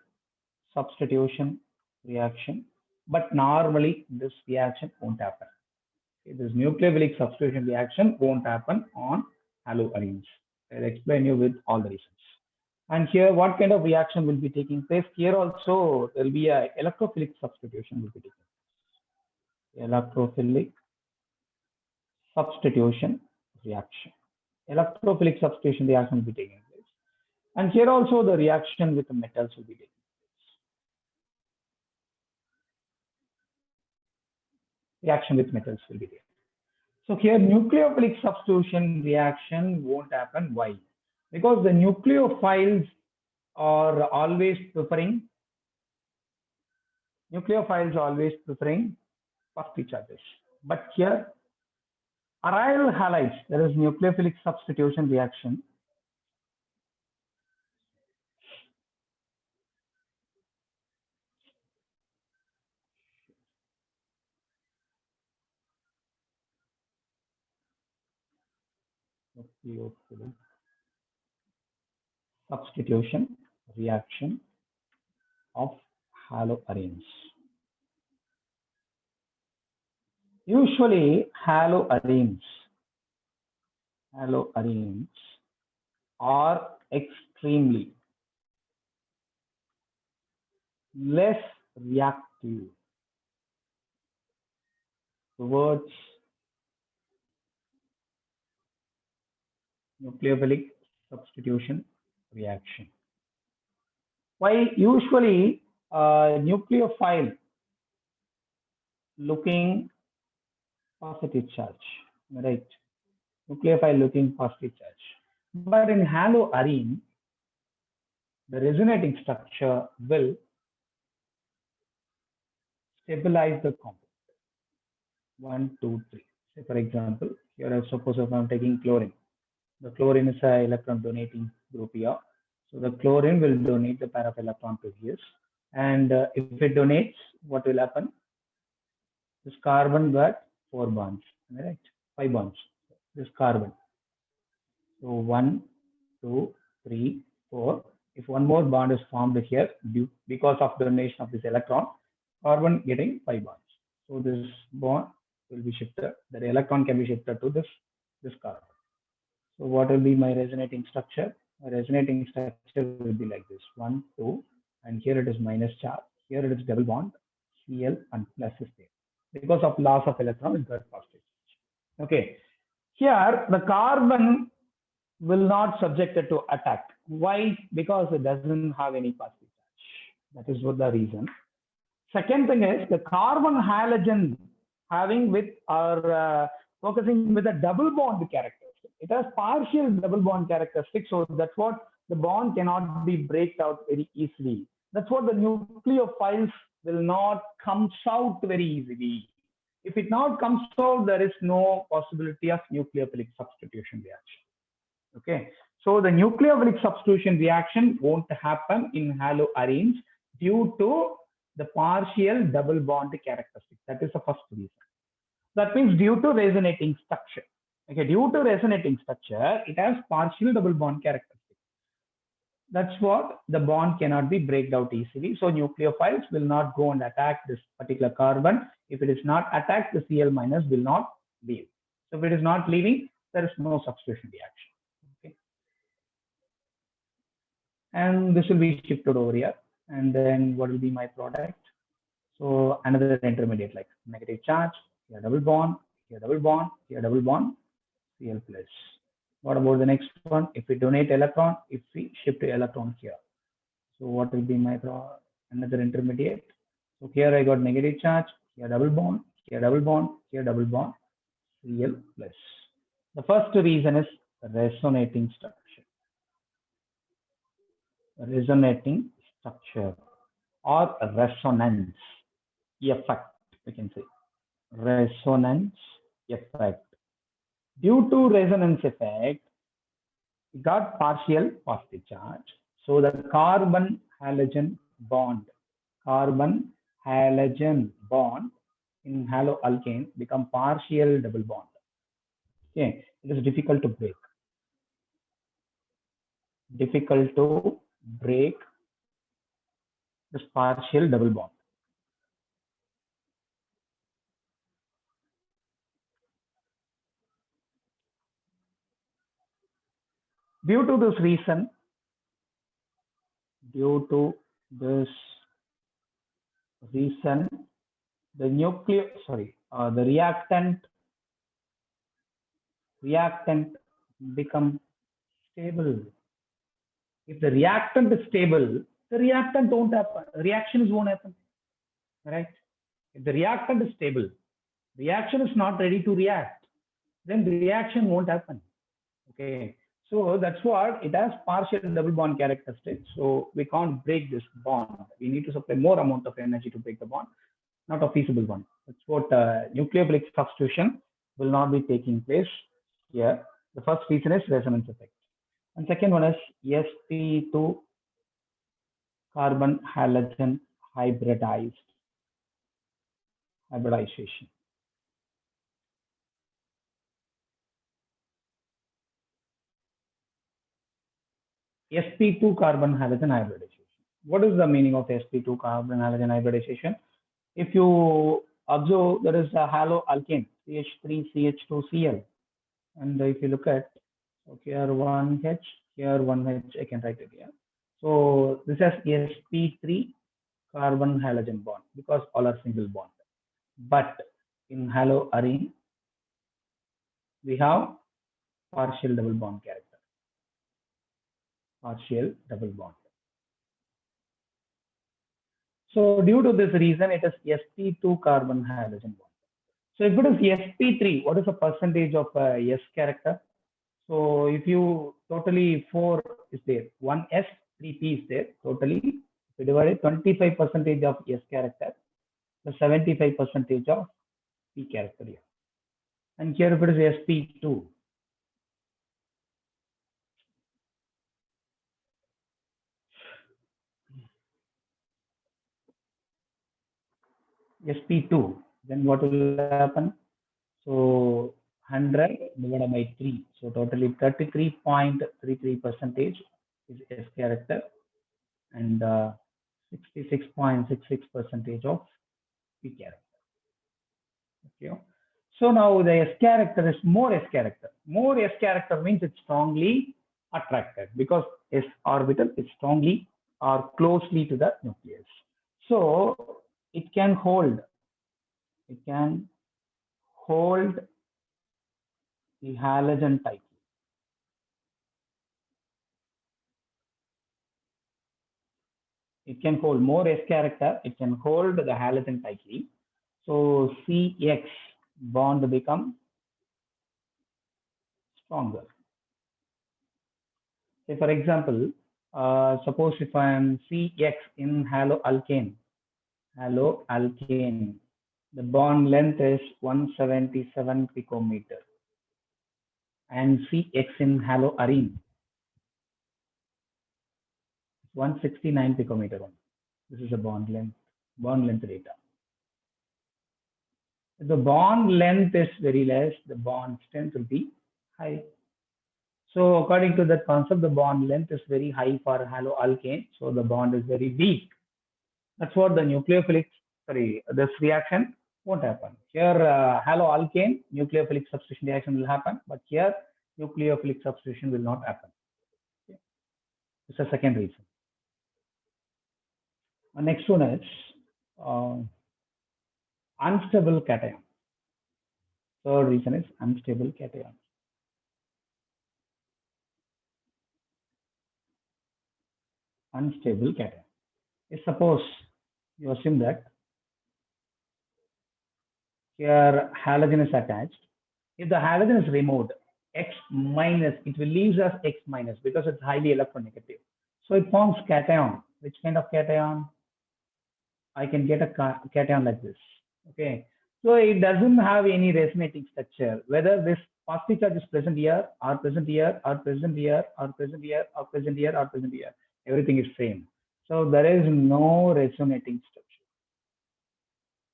substitution reaction, but normally this reaction won't happen. Okay, this nucleophilic substitution reaction won't happen on haloarenes. I'll explain you with all the reasons. And here, what kind of reaction will be taking place? Here also, there will be a electrophilic substitution will be taking place. Electrophilic substitution reaction. Electrophilic substitution reaction will be taking place. And here also the reaction with the metals will be taking place. Reaction with metals will be there. So here nucleophilic substitution reaction won't happen. Why? Because the nucleophiles are always preferring positive charges. But here aryl halides, there is nucleophilic substitution reaction. Nucleophilic substitution reaction of haloarenes. Usually haloarenes are extremely less reactive towards nucleophilic substitution reaction. Why? Usually nucleophile looking positive charge, right? Nucleophile looking positive charge. But in haloarene, the resonating structure will stabilize the compound. 1, 2, 3. Say for example, here suppose if I'm taking chlorine. The chlorine is an electron donating group here. So the chlorine will donate the pair of electron to here. And if it donates, what will happen? This carbon got 4 bonds, right? 5 bonds. This carbon. So 1, 2, 3, 4. If one more bond is formed here because of donation of this electron, carbon getting 5 bonds. So this bond will be shifted. The electron can be shifted to this carbon. So what will be my resonating structure? My resonating structure will be like this: 1, 2, and here it is minus charge. Here it is double bond, Cl and plus is there. Because of loss of electron, it got positive charge. Okay. Here the carbon will not subjected to attack. Why? Because it doesn't have any positive charge. That is what the reason. Second thing is the carbon halogen having with or focusing with a double bond characteristic. It has partial double bond characteristic, so that's what the bond cannot be break out very easily. That's what the nucleophiles will not comes out very easily. If it not comes out, there is no possibility of nucleophilic substitution reaction. Okay, so the nucleophilic substitution reaction won't happen in haloarenes due to the partial double bond characteristic. That is the first reason. That means due to resonating structure. Okay, due to resonating structure, it has partial double bond characteristic. That's what the bond cannot be breaked out easily. So nucleophiles will not go and attack this particular carbon. If it is not attacked, the Cl minus will not leave. So if it is not leaving, there is no substitution reaction. Okay. And this will be shifted over here. And then what will be my product? So another intermediate like negative charge, here double bond, here double bond, here double bond, Cl plus. What about the next one? If we donate electron, if we shift electron here. So what will be my another intermediate? So here I got negative charge, here double bond, here double bond, here double bond, Cl plus. The first reason is resonating structure. Resonating structure or resonance effect, we can say. Resonance effect. Due to resonance effect, we got partial positive charge. So the carbon halogen bond in haloalkane become partial double bond. Okay, it is difficult to break. Difficult to break this partial double bond. Due to this reason, the reactant become stable. If the reactant is stable, the reactant won't happen. Reactions won't happen, right? If the reactant is stable, reaction is not ready to react, then the reaction won't happen. Okay. So that's what it has partial double bond characteristics. So we can't break this bond. We need to supply more amount of energy to break the bond, not a feasible one. That's what nucleophilic substitution will not be taking place here. The first reason is resonance effect. And second one is sp2 carbon halogen hybridization. sp2 carbon halogen hybridization. What is the meaning of sp2 carbon halogen hybridization? If you observe, there is a haloalkane CH3CH2Cl, and if you look at, okay, here one H, here one H, I can write it here. So this has sp3 carbon halogen bond because all are single bond. But in haloarine, we have partial double bond character. Partial double bond. So due to this reason, it is sp2 carbon halogen bond. So if it is sp3, what is the percentage of S character? So if you totally 4 is there, 1 S, 3 P is there, totally we divided 25% of S character, the 75% of P character here. And here if it is sp2, sp2, then what will happen? So 100 divided by 3, so totally 33.33% is S character and 66.66% of P character. Okay. So now the S character is more S character. More S character means it's strongly attracted because S orbital is strongly or closely to the nucleus. So it can hold the halogen tightly. It can hold more S character, it can hold the halogen tightly. So CX bond become stronger. Say for example, suppose if I am CX in haloalkane, the bond length is 177 picometer, and CX in haloarine 169 picometer. This is the bond length, bond length data. If the bond length is very less, the bond strength will be high. So according to that concept, the bond length is very high for haloalkane. So the bond is very weak. That's what the nucleophilic, this reaction won't happen. Here, haloalkane, nucleophilic substitution reaction will happen, but here, nucleophilic substitution will not happen. Okay. This is the second reason. The next one is unstable cation. Third reason is unstable cation. Unstable cation. If suppose you assume that here halogen is attached. If the halogen is removed, X minus, it will leave us X minus because it's highly electronegative. So it forms cation. Which kind of cation? I can get a cation like this. Okay. So it doesn't have any resonating structure. Whether this positive charge is present here, or present here, or present here, or present here, or present here, or present here. Everything is same. So there is no resonating structure.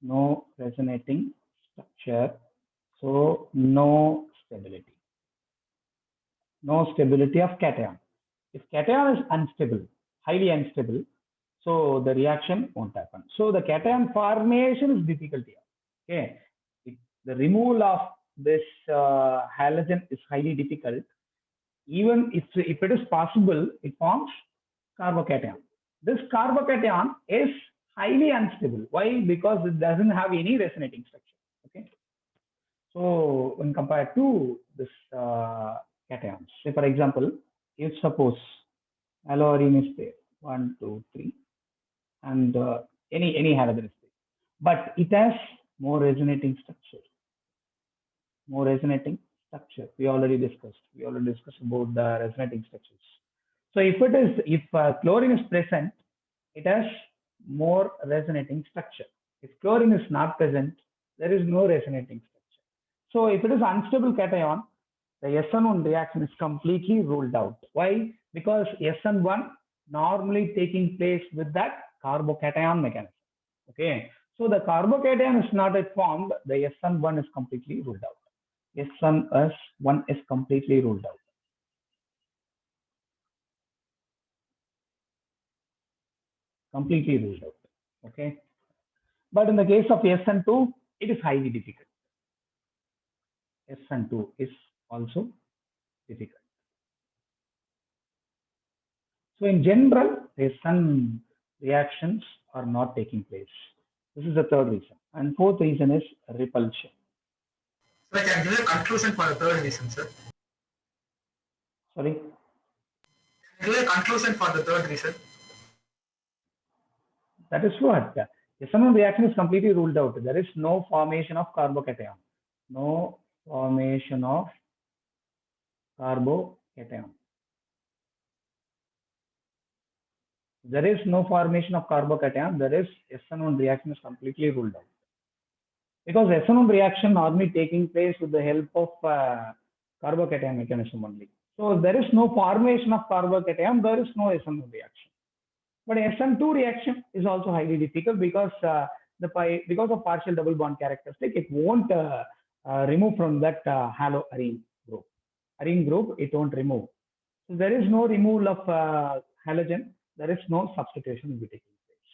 No resonating structure. So no stability. No stability of cation. If cation is unstable, highly unstable, so the reaction won't happen. So the cation formation is difficult here. Okay. The removal of this halogen is highly difficult. Even if it is possible, it forms carbocation. This carbocation is highly unstable. Why? Because it doesn't have any resonating structure. Okay. So when compared to this cations, say for example, if suppose haloarine is there, 1, 2, 3, and any halogen is there, but it has more resonating structure. More resonating structure. We already discussed. We already discussed about the resonating structures. So if chlorine is present, it has more resonating structure. If chlorine is not present, there is no resonating structure. So if it is unstable cation, the SN1 reaction is completely ruled out. Why? Because SN1 normally taking place with that carbocation mechanism. Okay. So the carbocation is not yet formed. The SN1 is completely ruled out. SN1 is completely ruled out. Completely ruled out. Okay. But in the case of SN2, it is highly difficult. SN2 is also difficult. So in general, SN reactions are not taking place. This is the third reason. And fourth reason is repulsion. So I can give a conclusion for the third reason, sir. Sorry? Give a conclusion for the third reason. That is what? SN1 reaction is completely ruled out. There is no formation of carbocation. No formation of carbocation. There is no formation of carbocation. There is SN1 reaction is completely ruled out. Because SN1 reaction normally taking place with the help of carbocation mechanism only. So there is no formation of carbocation. There is no SN1 reaction. But SN2 reaction is also highly difficult because because of partial double bond characteristic, it won't remove from that haloarine group. Arene group, it won't remove. So there is no removal of halogen. There is no substitution will be taking place.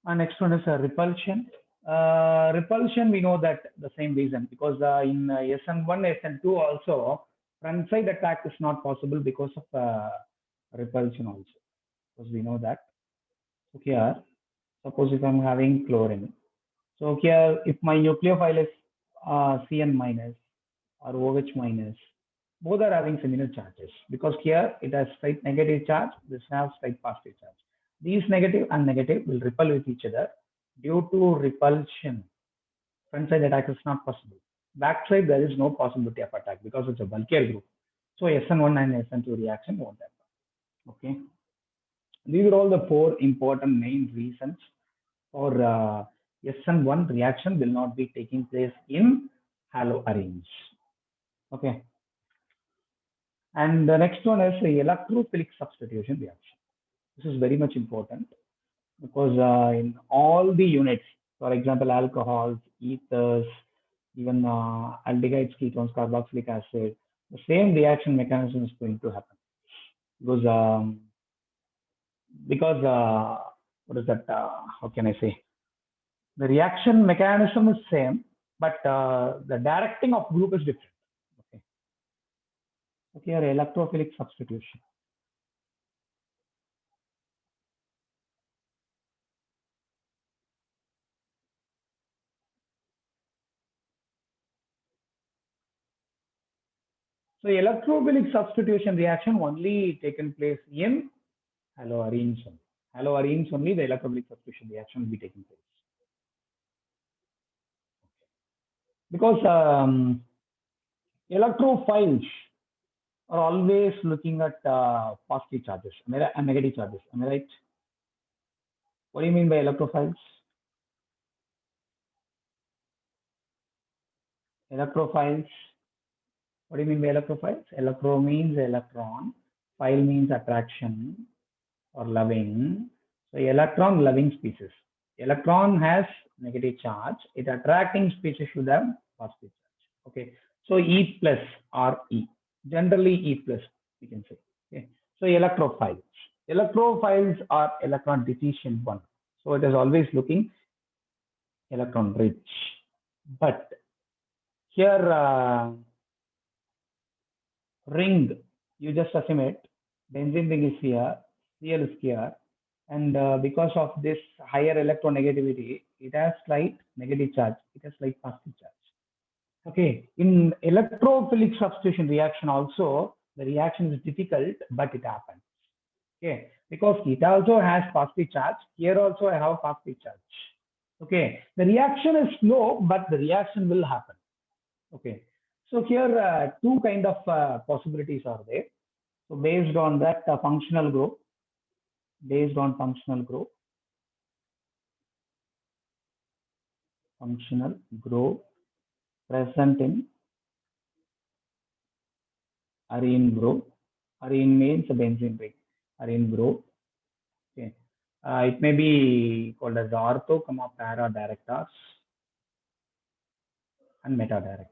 And next one is repulsion. Repulsion, we know that the same reason because in SN1, SN2 also front side attack is not possible because of repulsion also. Because we know that. So here, suppose if I'm having chlorine. So here, if my nucleophile is Cn minus or OH minus, both are having similar charges because here it has straight negative charge, this has straight positive charge. These negative and negative will repel with each other. Due to repulsion, front side attack is not possible. Back side, there is no possibility of attack because it's a bulkier group. So SN1 and SN2 reaction won't happen. Okay. These are all the four important main reasons for SN1 reaction will not be taking place in haloarenes. Okay. And the next one is the electrophilic substitution reaction. This is very much important because in all the units, for example, alcohols, ethers, even aldehydes, ketones, carboxylic acid, the same reaction mechanism is going to happen because what is that? How can I say? The reaction mechanism is same, but the directing of group is different. Okay. Okay, here electrophilic substitution. So electrophilic substitution reaction only taken place in haloarenes only. Haloarenes only the electrophilic substitution reaction will be taking place. Because electrophiles are always looking at positive charges and negative charges. Am I right? What do you mean by electrophiles? Electrophiles. What do you mean by electrophiles? Electro means electron. Phile means attraction or loving. So electron loving species. Electron has negative charge. It attracting species should have positive charge. Okay. So E plus or E. Generally E plus we can say. Okay. So electrophiles. Electrophiles are electron deficient one. So it is always looking electron rich. But here ring, you just assume it. Benzene ring is here, Cl is here, and because of this higher electronegativity, it has slight negative charge. It has slight positive charge. Okay, in electrophilic substitution reaction also, the reaction is difficult, but it happens. Okay, because it also has positive charge. Here also I have positive charge. Okay, the reaction is slow, but the reaction will happen. Okay, so here two kind of possibilities are there. So based on that functional group, functional group present in arene group. Arene means a benzene ring. Arene group. Okay. It may be called as ortho, para directors and meta directors.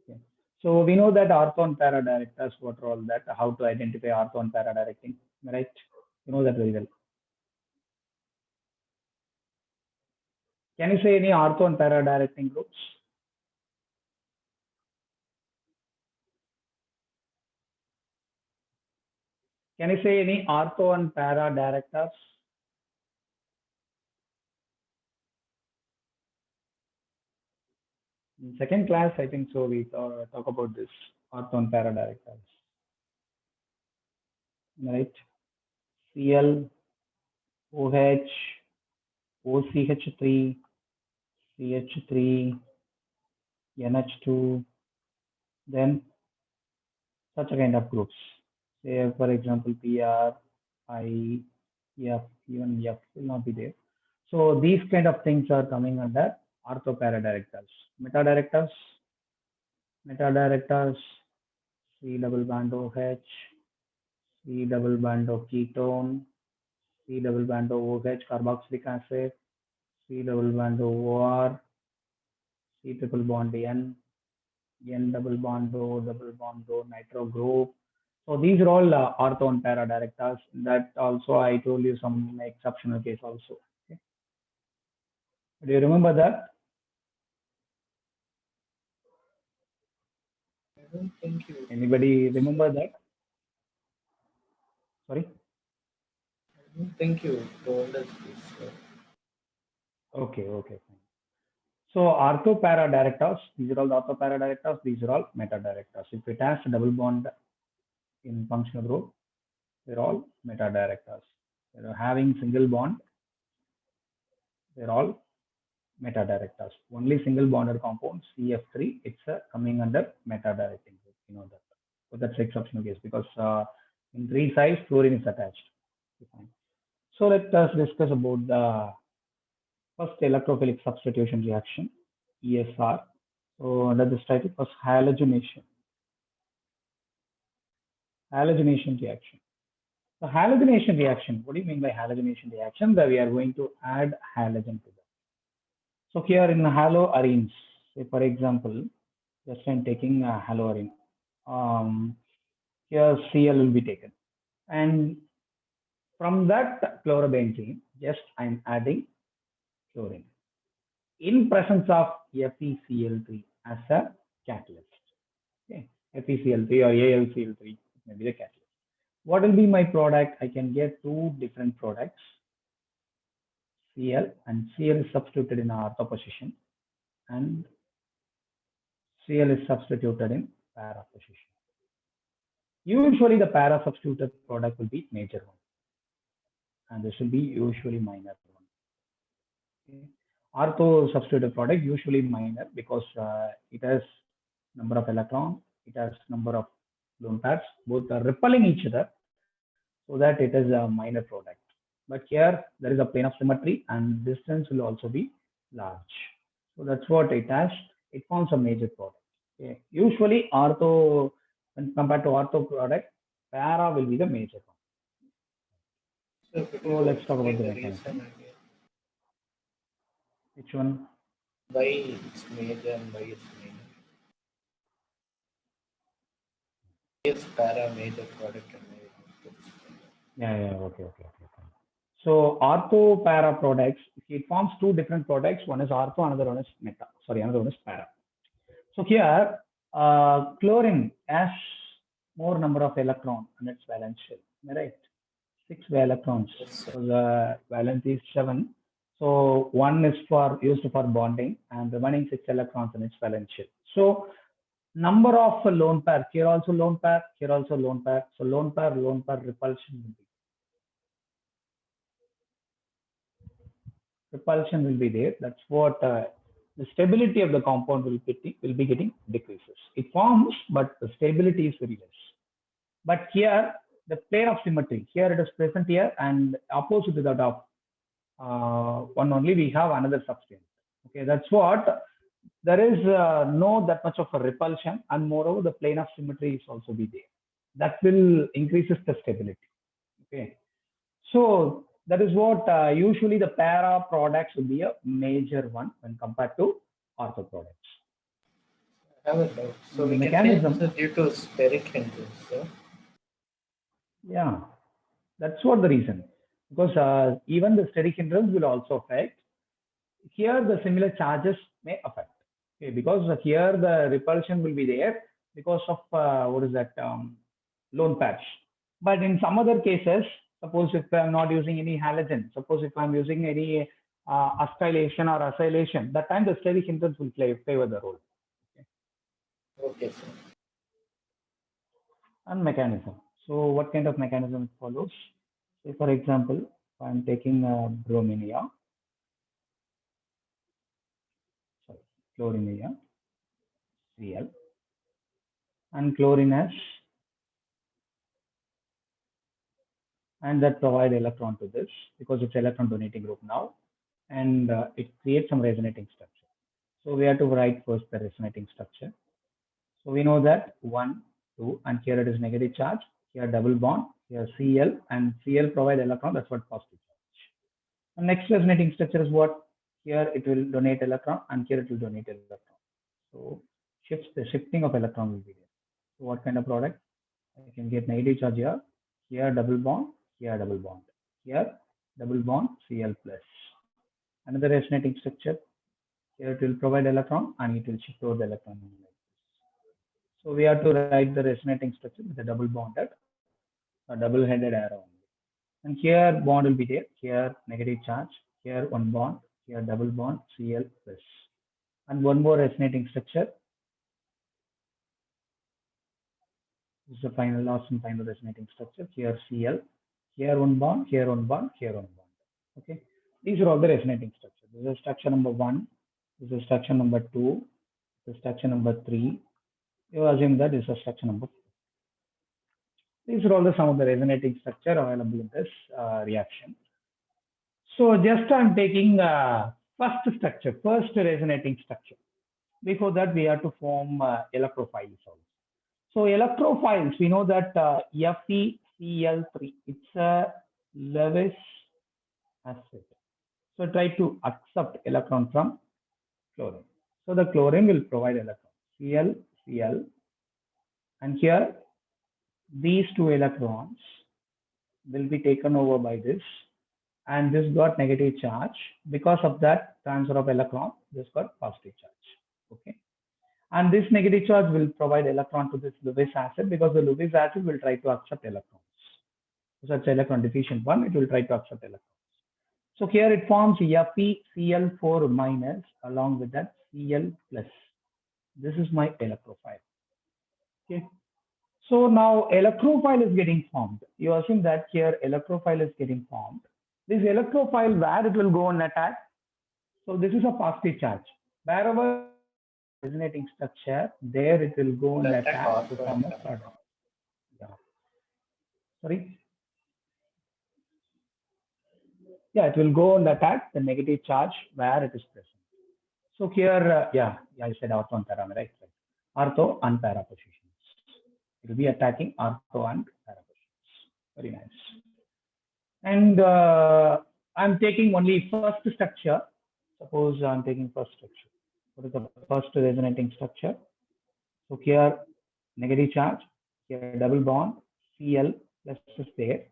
Okay. So we know that ortho and para directors, what are all that, how to identify ortho and para directing, right? You know that very well. Can you say any ortho and para directing groups? Can you say any ortho and para directors? In second class, I think so. We talk about this ortho and para directors, right? Cl, OH, OCH3, CH3, NH2, then such a kind of groups. Say, for example, PR, I, F, even F will not be there. So these kind of things are coming under ortho para directors. Meta directors, C double bond OH, C double bond of ketone, C double bond of OH, carboxylic acid, C double bond of OR, C triple bond N, N double bond O, double bond O, nitro group. So these are all ortho and para directors. That also I told you some exceptional case also. Okay. Do you remember that? I don't think you. Anybody remember that? Sorry. I don't think you told us this. Sir. Okay. Fine. So ortho para directors, these are all the ortho para directors. These are all meta directors. If it has a double bond in functional group, they're all meta directors. They're having single bond, they're all meta directors. Only single bonded compound CF3, it's coming under meta directing group. You know that. So that's exceptional case because in 3 sides fluorine is attached. So let us discuss about the first electrophilic substitution reaction, ESR. So under this title, first halogenation. halogenation reaction. So halogenation reaction, what do you mean by halogenation reaction? That we are going to add halogen to that. So here in haloarenes, say for example, just I'm taking a haloarene. Here Cl will be taken. And from that chlorobenzene, just I'm adding chlorine in presence of FeCl3 as a catalyst. Okay, FeCl3 or AlCl3 may be the catalyst. What will be my product? I can get two different products, Cl, and Cl is substituted in ortho position, and Cl is substituted in para position. Usually the para substituted product will be major one, and this will be usually minor one. Okay. Ortho substituted product usually minor because it has number of electrons, it has number of lone pairs, both are repelling each other, so that it is a minor product. But here there is a plane of symmetry and distance will also be large. So that's what it has. It forms a major product. Okay. Usually ortho, when compared to ortho product, para will be the major one. So, So let's talk about the explain mechanism. reason again. Which one? Why it's major and why it's minor? It's para major product and why it's minor. Yeah, okay. So ortho para products, it forms two different products. One is ortho, another one is meta. Sorry, another one is para. So here, chlorine has more number of electrons on its valence shell. Am I right? 6 electrons. Yes, sir. So the valence is 7. So one is used for bonding, and remaining 6 electrons in its valence shell. So number of lone pair, here also lone pair, here also lone pair. So lone pair repulsion will be there. That's what the stability of the compound will be getting decreases. It forms, but the stability is very less. But here, the plane of symmetry, here it is present here, and opposite to that of one only, we have another substance. Okay, that's what there is no that much of a repulsion, and moreover, the plane of symmetry is also be there. That will increases the stability. Okay, so that is what usually the para products will be a major one when compared to ortho products. I have a doubt. So The we mechanism. can say this is due to steric hindrance, sir. Yeah, that's what the reason. Because even the steric hindrance will also affect. Here, the similar charges may affect. Okay, because here the repulsion will be there because of lone pairs. But in some other cases, suppose if I'm not using any halogen, suppose if I'm using any acylation or acylation, that time the steric hindrance will favor the role. Okay, sir. And mechanism. So what kind of mechanism it follows? Say for example, if I'm taking bromine, chlorine, Cl, and chlorine S, and that provide electron to this because it's electron donating group now, and it creates some resonating structure. So we have to write first the resonating structure. So we know that 1, 2, and here it is negative charge, here double bond, here Cl, and Cl provide electron, that's what positive charge. The next resonating structure is what? Here it will donate electron, and here it will donate electron. So the shifting of electron will be there. So what kind of product? I can get negative charge here double bond, here double bond, here double bond Cl plus. Another resonating structure, here it will provide electron and it will shift over the electron. So we have to write the resonating structure with a double bonded, a double-headed arrow. And here bond will be there, here negative charge, here one bond, here double bond Cl plus. And one more resonating structure. This is the last and final resonating structure. Here Cl, here one bond, here one bond, here one bond. Okay, these are all the resonating structures. This is structure number 1. This is structure number 2. This is structure number 3. You assume that this is structure number 4. These are all some of the resonating structure available in this reaction. So just I'm taking first resonating structure. Before that, we have to form electrophiles also. So electrophiles, we know that FeCl3, it's a Lewis acid. So try to accept electron from chlorine. So the chlorine will provide electron, Cl, and here these two electrons will be taken over by this, and this got negative charge. Because of that transfer of electron, this got positive charge. Okay. And this negative charge will provide electron to this Lewis acid, because the Lewis acid will try to accept electrons. So such electron deficient one, it will try to accept electrons. So here it forms FeCl4 minus along with that Cl plus. This is my electrophile. Okay. So now electrophile is getting formed. You are seeing that here electrophile is getting formed. This electrophile, where it will go and attack. So this is a positive charge. Wherever resonating structure, there it will go and attack to form a product. Yeah. Sorry. Yeah, it will go and attack the negative charge where it is present. So here, I said ortho and para, right? Ortho and para positions. It will be attacking ortho and para positions. Very nice. And I'm taking only first structure. Suppose I'm taking first structure. What is the first resonating structure? So here negative charge, here double bond, Cl plus is there,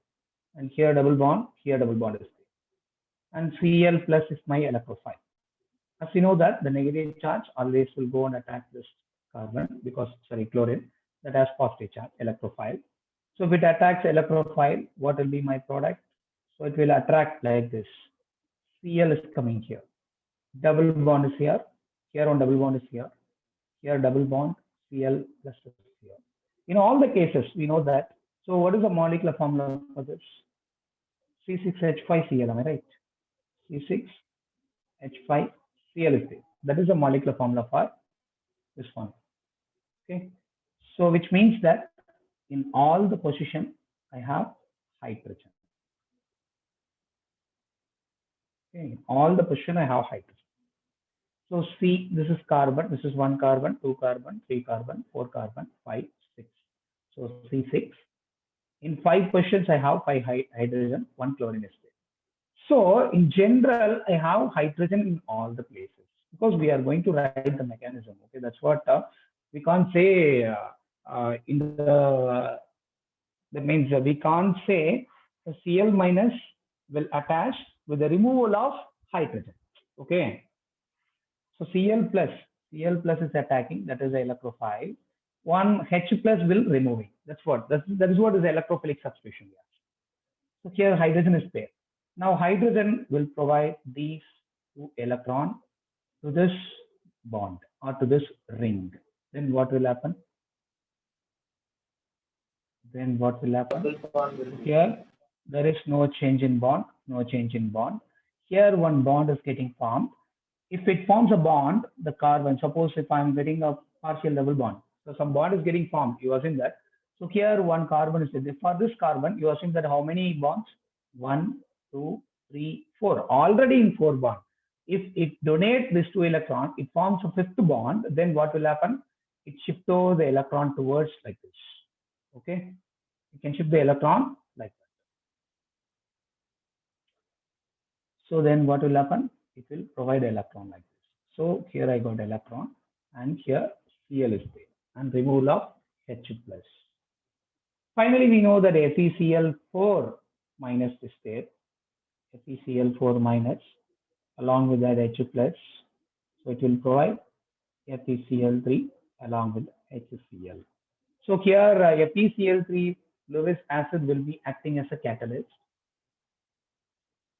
and here double bond is there. And Cl plus is my electrophile. As you know that the negative charge always will go and attack this carbon, because chlorine that has positive charge, electrophile. So if it attacks electrophile, what will be my product? So it will attract like this. Cl is coming here. Double bond is here. Here one double bond is here. Here double bond, Cl plus is here. In all the cases, we know that. So what is the molecular formula for this? C6H5Cl, am I right? C6H5Cl is there. That is the molecular formula for this one. Okay. So which means that in all the position, I have hydrogen. Okay. In all the position, I have hydrogen. So C, this is carbon. This is 1 carbon, 2 carbon, 3 carbon, 4 carbon, 5, 6. So C6. In 5 positions, I have 5 hydrogen, 1 chlorine is there. So in general, I have hydrogen in all the places, because we are going to write the mechanism. Okay, that's what we can't say in the, that means we can't say the Cl minus will attach with the removal of hydrogen. Okay. So Cl plus is attacking, that is the electrophile. One H plus will removing. That is what is electrophilic substitution. So here hydrogen is there. Now hydrogen will provide these 2 electrons to this bond or to this ring. Then what will happen? Here there is no change in bond, Here one bond is getting formed. If it forms a bond, the carbon, suppose if I'm getting a partial double bond, so some bond is getting formed, you are seeing that. So here one carbon is there. For this carbon, you are seeing that how many bonds? 1, 2, 3, 4. Already in 4 bonds. If it donates this 2 electrons, it forms a 5th bond. Then what will happen? It shifts the electron towards like this. Okay, you can shift the electron like that. So then what will happen? It will provide electron like this. So here I got electron, and here Cl is there, and removal of H plus. Finally, we know that FeCl4 minus is there. FeCl4 minus along with that H plus. So it will provide FeCl3 along with HCl. So here FeCl3 Lewis acid will be acting as a catalyst.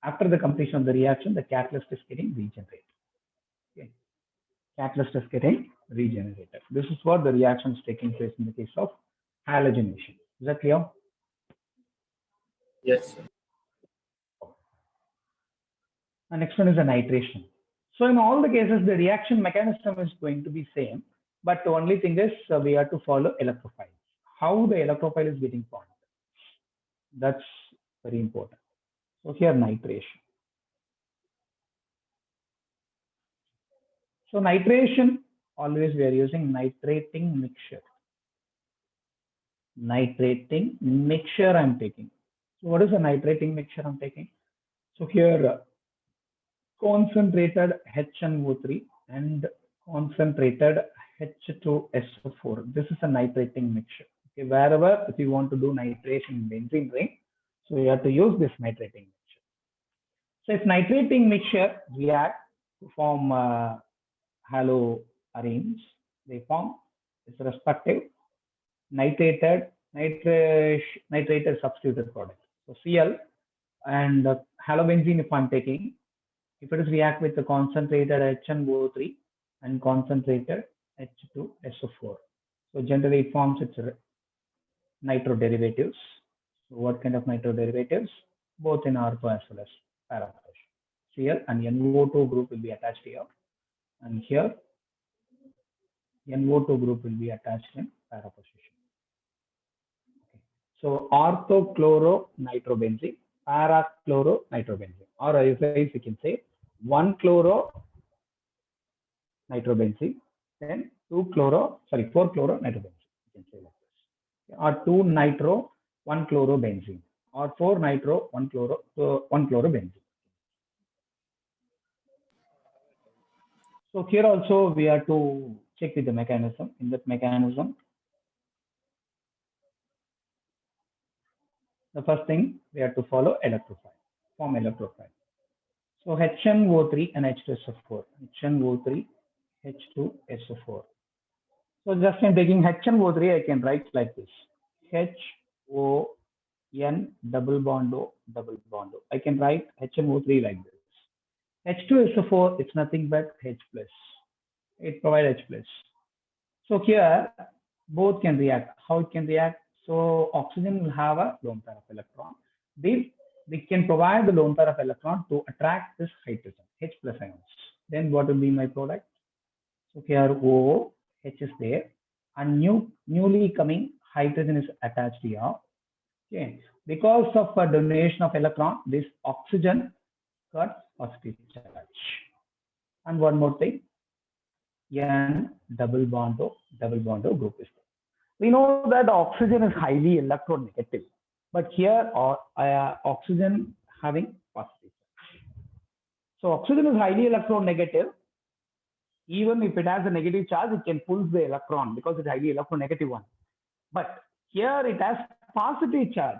After the completion of the reaction, the catalyst is getting regenerated. Okay. Catalyst is getting regenerated. This is what the reaction is taking place in the case of halogenation. Is that clear? Yes, sir. The next one is the nitration. So in all the cases, the reaction mechanism is going to be same, but the only thing is we have to follow electrophile. How the electrophile is getting formed. That's very important. So here nitration. So nitration, always we are using nitrating mixture. nitrating mixture I'm taking. So what is a nitrating mixture I'm taking? So here concentrated HNO3 and concentrated H2SO4. This is a nitrating mixture. Okay, wherever if you want to do nitration in benzene ring, so you have to use this nitrating mixture. So if nitrating mixture react to form haloarenes, they form its respective nitrated substituted product. So Cl and halobenzene if I'm taking, if it is react with the concentrated HNO3 and concentrated H2SO4. So generally it forms its nitro derivatives. So what kind of nitro derivatives? Both in ortho as well as para position. Cl and NO2 group will be attached here, and here NO2 group will be attached in para position. Okay. So orthochloronitrobenzene, para-chloronitrobenzene, or otherwise you can say 1-chloro-nitrobenzene, then 4-chloro-nitrobenzene. You can say like this, or 2-nitro 1-chlorobenzene, or 4-nitro 1-chlorobenzene. So here also we have to check with the mechanism. In that mechanism, the first thing we have to follow electrophile, form electrophile. So HNO3 and H2SO4, HNO3, H2SO4. So just in taking HNO3, I can write like this, HON double bond O double bond O. I can write HNO3 like this. H2SO4, it's nothing but H plus. It provides H plus. So here both can react. How it can react? So oxygen will have a lone pair of electron. They can provide the lone pair of electron to attract this hydrogen, H plus ions. Then what will be my product? So here O, H is there, and newly coming hydrogen is attached here. Okay. Because of a donation of electron, this oxygen got positive charge. And one more thing, N double bond O group is there. We know that oxygen is highly electronegative, but here oxygen having positive charge. So oxygen is highly electronegative. Even if it has a negative charge, it can pull the electron because it's highly electronegative one. But here it has positive charge.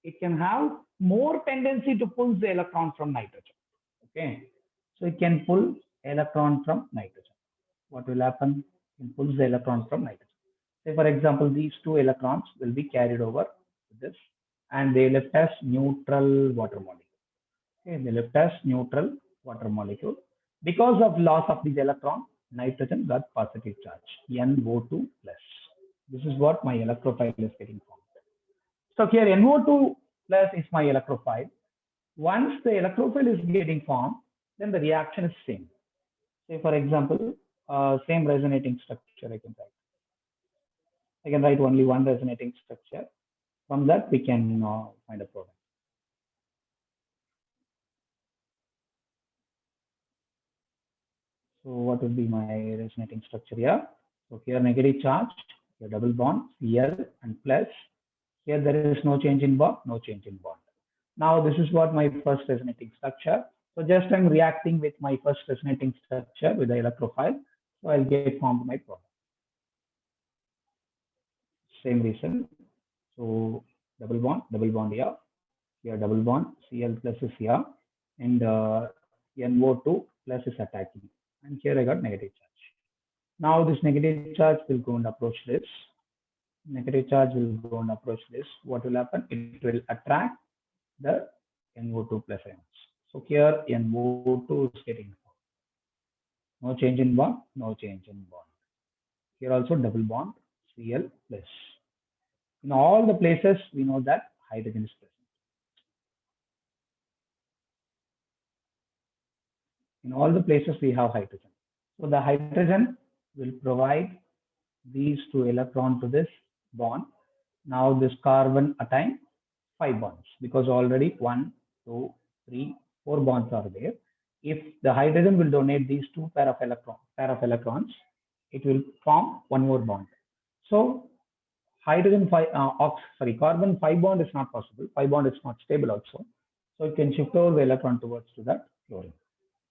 It can have more tendency to pull the electron from nitrogen. Okay, so it can pull electron from nitrogen. What will happen? It pulls the electron from nitrogen. Say for example, these two electrons will be carried over to this, and they left as neutral water molecule. Okay, they left as neutral water molecule. Because of loss of this electron, nitrogen got positive charge, NO2 plus. This is what my electrophile is getting formed. So here NO2 plus is my electrophile. Once the electrophile is getting formed, then the reaction is same. Say for example, same resonating structure I can write. I can write only one resonating structure. From that we can find a product. So what would be my resonating structure here? So here negative charge, here double bond, Cl and plus. Here there is no change in bond, no change in bond. Now this is what my first resonating structure. So just I'm reacting with my first resonating structure with the electrophile. So I'll get formed my product. Same reason. So double bond here. Here double bond, Cl plus is here, and NO2 plus is attacking. And here I got negative charge. Now this negative charge will go and approach this. Negative charge will go and approach this. What will happen? It will attract the NO2 plus ions. So here NO2 is getting formed. No change in bond, no change in bond. Here also double bond, Cl plus. In all the places we know that hydrogen is present. In all the places we have hydrogen. So the hydrogen will provide these two electrons to this bond. Now this carbon attain 5 bonds because already 1, 2, 3, 4 bonds are there. If the hydrogen will donate these two pair of electrons, it will form one more bond. So carbon 5 bond is not possible. 5 bond is not stable also. So it can shift over the electron towards to that chlorine,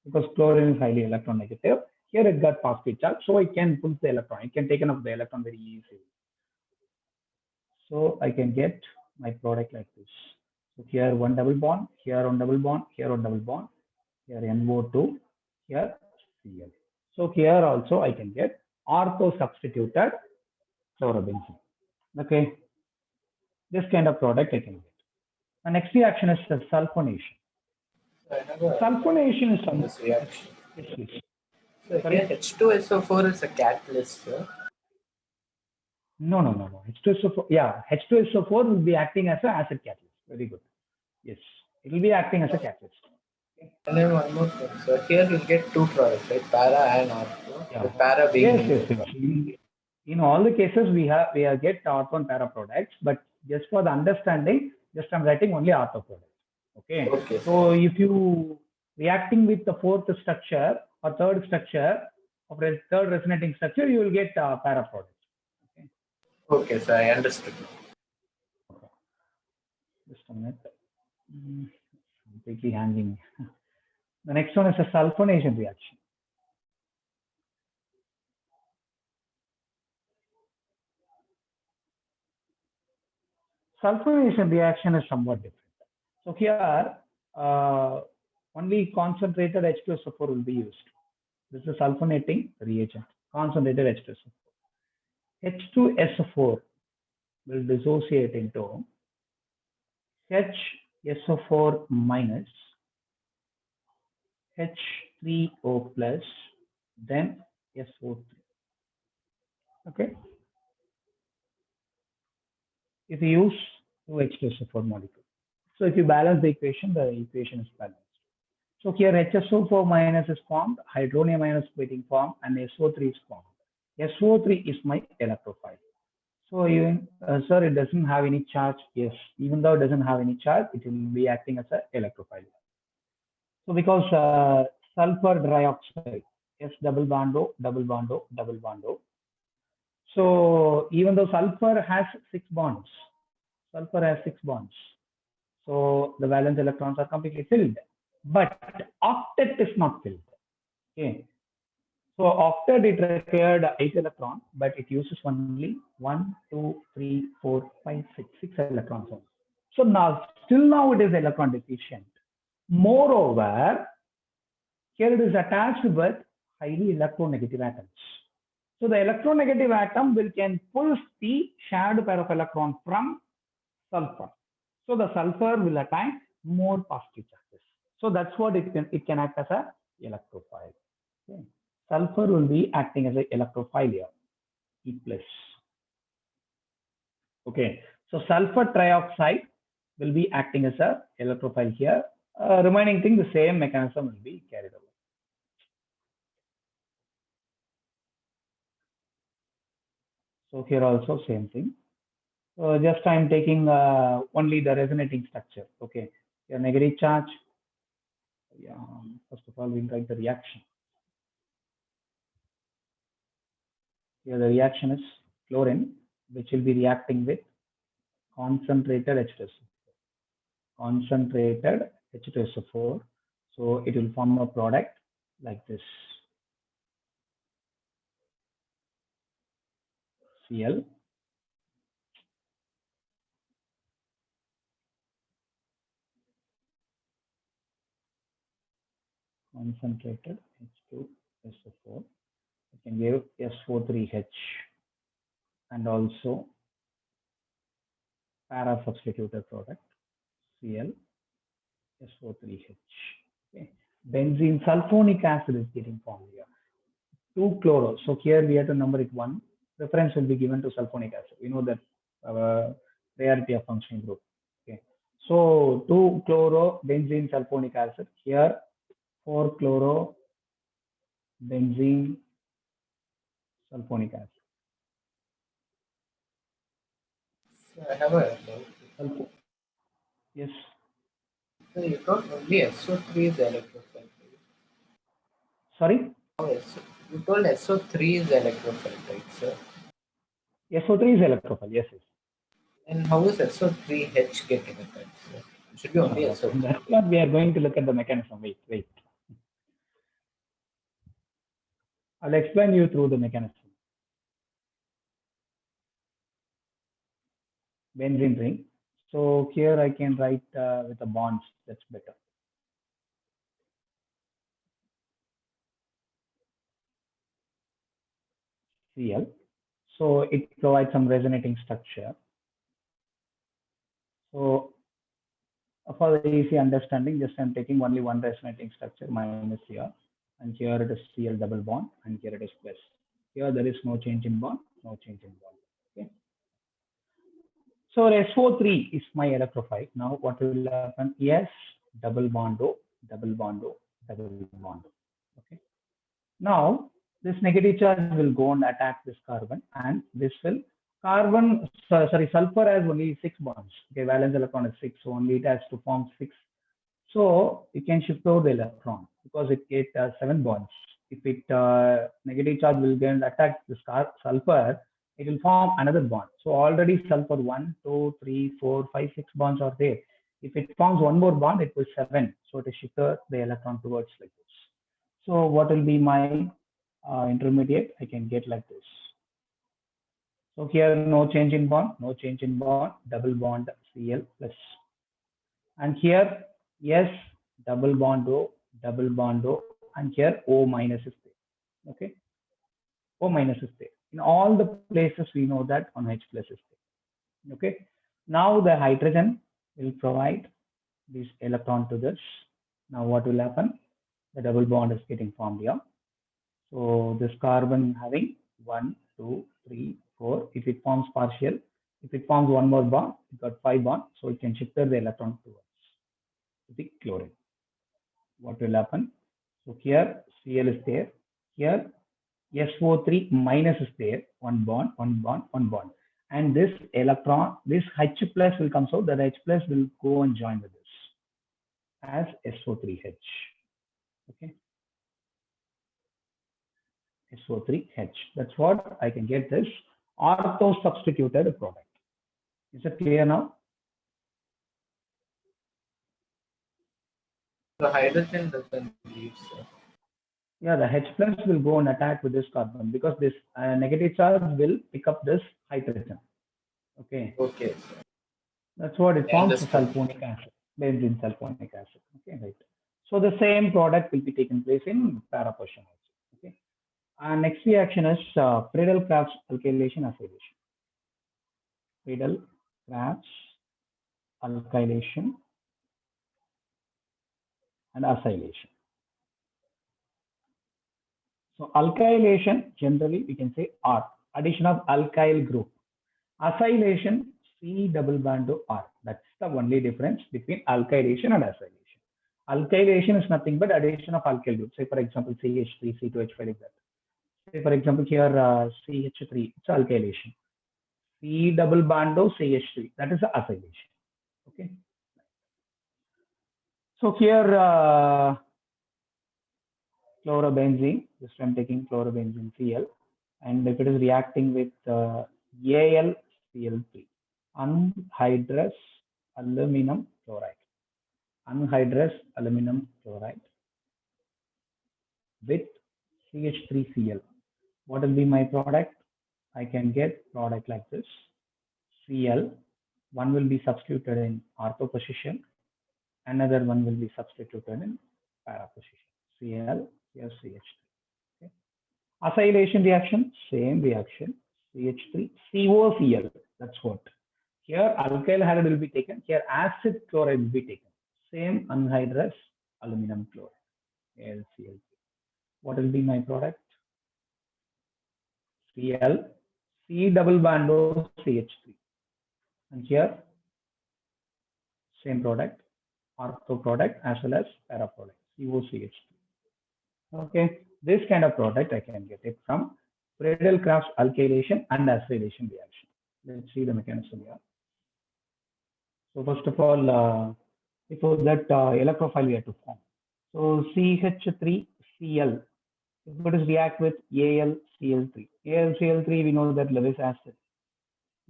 because chlorine is highly electronegative. Here it got positive charge, so it can pull the electron. It can take up the electron very easily. So I can get my product like this. So here one double bond, here one double bond, here one double bond, here NO2, here Cl. So here also I can get ortho substituted chlorobenzene. Okay, this kind of product I can get. The next reaction is the sulfonation. Sulfonation is this reaction. Yes. So here H2SO4 is a catalyst, sir. No. H2SO4, yeah, H2SO4 will be acting as an acid catalyst. Very good. Yes, it will be acting as a catalyst. And then one more thing, so here you'll get two products, right? Para and ortho. Yeah. The para being yes. In all the cases, we get ortho and para products, but just for the understanding, just I'm writing only ortho products. Okay. So if you reacting with the fourth structure or third structure of the third resonating structure, you will get para products. Okay, so I understood. Okay. Just a minute. Completely hanging. The next one is a sulfonation reaction. Sulfonation reaction is somewhat different. So here, only concentrated H2SO4 will be used. This is a sulfonating reagent, concentrated H2SO4. H2SO4 will dissociate into HSO4 minus, H3O plus, then SO3. Okay. If you use two H2SO4 molecules. So if you balance the equation is balanced. So here HSO4 minus is formed, hydronium ion is getting formed, and SO3 is formed. SO3 is my electrophile. So even, sir, it doesn't have any charge. Yes, even though it doesn't have any charge, it will be acting as an electrophile. So because sulfur dioxide, S double bond O, double bond O, double bond O. So even though sulfur has 6 bonds, so the valence electrons are completely filled, but octet is not filled. Okay. So octet it required 8 electrons, but it uses only 1, 2, 3, 4, 5, 6 electrons only. So now it is electron deficient. Moreover, here it is attached with highly electronegative atoms. So the electronegative atom can pull the shared pair of electrons from sulfur. So the sulfur will attain more positive charges. So that's what it can act as a electrophile. Okay. Sulfur will be acting as an electrophile here, E+. Okay. So sulfur trioxide will be acting as a electrophile here. Remaining thing, the same mechanism will be carried over. So here also same thing. So just I'm taking only the resonating structure. Okay. Your negative charge. Yeah. First of all, we'll write the reaction. Here the reaction is chlorine, which will be reacting with concentrated H2SO4. So it will form a product like this. Cl. Concentrated H2SO4. It can give SO3H and also para substituted product Cl SO3H. Okay. Benzene sulfonic acid is getting formed here. 2 chloro. So here we have to number it 1. Reference will be given to sulfonic acid. We know that rarity of functioning group. Okay. So 2 chloro benzene sulfonic acid. Here 4 chloro benzene sulfonic acid. So I have a doubt. Yes. So you told only SO3 is electrophile. Sorry? Oh, yes. You told SO3 is electrophile, right, sir? SO3 is electrophile. Yes, yes. And how is SO3H getting affected? So it should be only SO3. That's what we are going to look at the mechanism. Wait. I'll explain you through the mechanism. Benzene ring. So here I can write with the bonds. That's better. Cl. So it provides some resonating structure. So for the easy understanding, just I'm taking only one resonating structure minus here, and here it is Cl double bond, and here it is plus. Here there is no change in bond, no change in bond. Okay. So SO3 is my electrophile. Now what will happen? Yes, double bond O, double bond O, double bond O. Okay. Now this negative charge will go and attack this carbon, and this will sulfur has only 6 bonds. Okay, valence electron is 6, so only it has to form 6. So you can shift over the electron because it has 7 bonds. If it negative charge will get attack this sulfur, it will form another bond. So already sulfur 1, 2, 3, 4, 5, 6 bonds are there. If it forms one more bond, it will 7. So it will shift the electron towards like this. So what will be my intermediate? I can get like this. So here no change in bond, double bond Cl plus. And here yes, double bond O, and here O minus is there. Okay, O minus is there. In all the places we know that on H plus is there. Okay, now the hydrogen will provide this electron to this. Now what will happen? The double bond is getting formed here. So this carbon having 1, 2, 3, 4. If it forms partial, if it forms one more bond, it got 5 bonds. So it can shift the electron towards the chlorine. What will happen? So here Cl is there. Here SO3 minus is there. One bond. And this electron, this H plus will come out. That H plus will go and join with this as SO3H. Okay. SO3H. That's what I can get this ortho substituted product. Is it clear now? The hydrogen doesn't leave, so. Yeah, the H plus will go and attack with this carbon because this negative charge will pick up this hydrogen. Okay. Okay, sir. That's what it forms sulfonic acid, benzene sulfonic acid. Okay, right. So the same product will be taken place in para portion also. Okay. Next reaction is Friedel-Crafts alkylation acylation. Friedel-Crafts alkylation and acylation. So alkylation, generally we can say R, addition of alkyl group. Acylation, C double bond to R. That's the only difference between alkylation and acylation. Alkylation is nothing but addition of alkyl group. Say for example, CH3, C2H5 like that. Say for example here CH3, it's alkylation. C double bond to CH3, that is the acylation. Okay. So here chlorobenzene, just I'm taking chlorobenzene Cl, and if it is reacting with AlCl3, anhydrous aluminum chloride, with CH3Cl. What will be my product? I can get product like this. Cl, one will be substituted in ortho position, another one will be substituted in para position. Cl, here CH3. Okay. Acylation reaction, same reaction. CH3, COCl. That's what. Here alkyl halide will be taken. Here acid chloride will be taken. Same anhydrous aluminum chloride. AlCl3. What will be my product? Cl, C double bond O CH3. And here same product, ortho product as well as para product, COCH3. Okay, this kind of product I can get it from Friedel-Crafts alkylation and acylation reaction. Let's see the mechanism here. So first of all, before that electrophile we have to form. So CH3Cl, if it is react with AlCl3. AlCl3 we know that Lewis acid.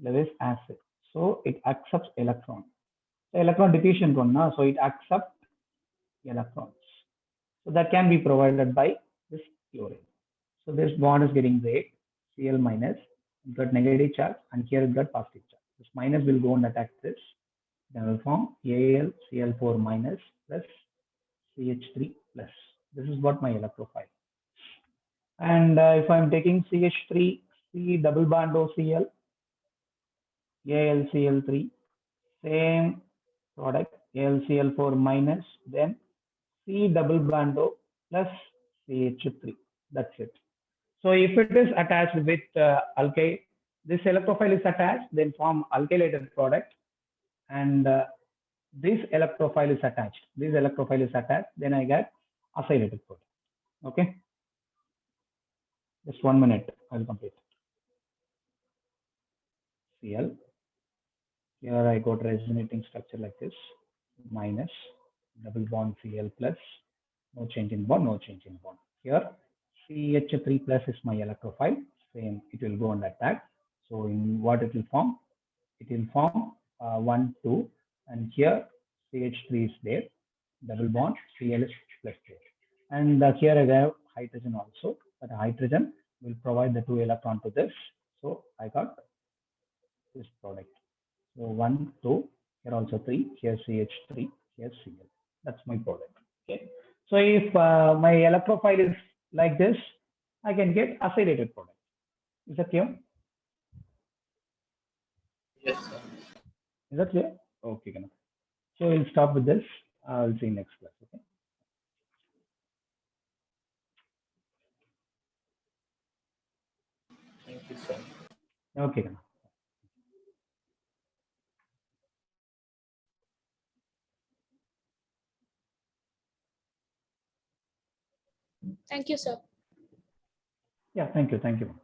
Lewis acid. So it accepts electron. So electron depletion, so it accepts electrons. So that can be provided by this chlorine. So this bond is getting break, Cl minus, you got negative charge, and here you got positive charge. This minus will go and attack this. Then will form AlCl4 minus plus CH3 plus. This is what my electrophile. And if I'm taking CH3, C double bond OCl, AlCl3, same product, AlCl4 minus, then C double bond O plus CH3. That's it. So if it is attached with alkyl, this electrophile is attached, then form alkylated product, and this electrophile is attached. This electrophile is attached, then I get acylated product. Okay. Just 1 minute, I'll complete. Cl. Here I got resonating structure like this, minus double bond Cl plus, no change in bond, no change in bond. Here CH3 plus is my electrophile, same, it will go and attack. So in what it will form? It will form 1, 2, and here CH3 is there, double bond, Cl is plus there. And here I have hydrogen also, but hydrogen will provide the 2 electron to this. So I got this product. So 1, 2, here also 3, here CH3, here Cl. That's my product. Okay. So if my electrophile is like this, I can get acylated product. Is that clear? Yes, sir. Is that clear? Okay, Ganesh. So we'll stop with this. I'll see you next class. Okay. Thank you, sir. Okay, Ganesh. Thank you, sir. Yeah, thank you. Thank you.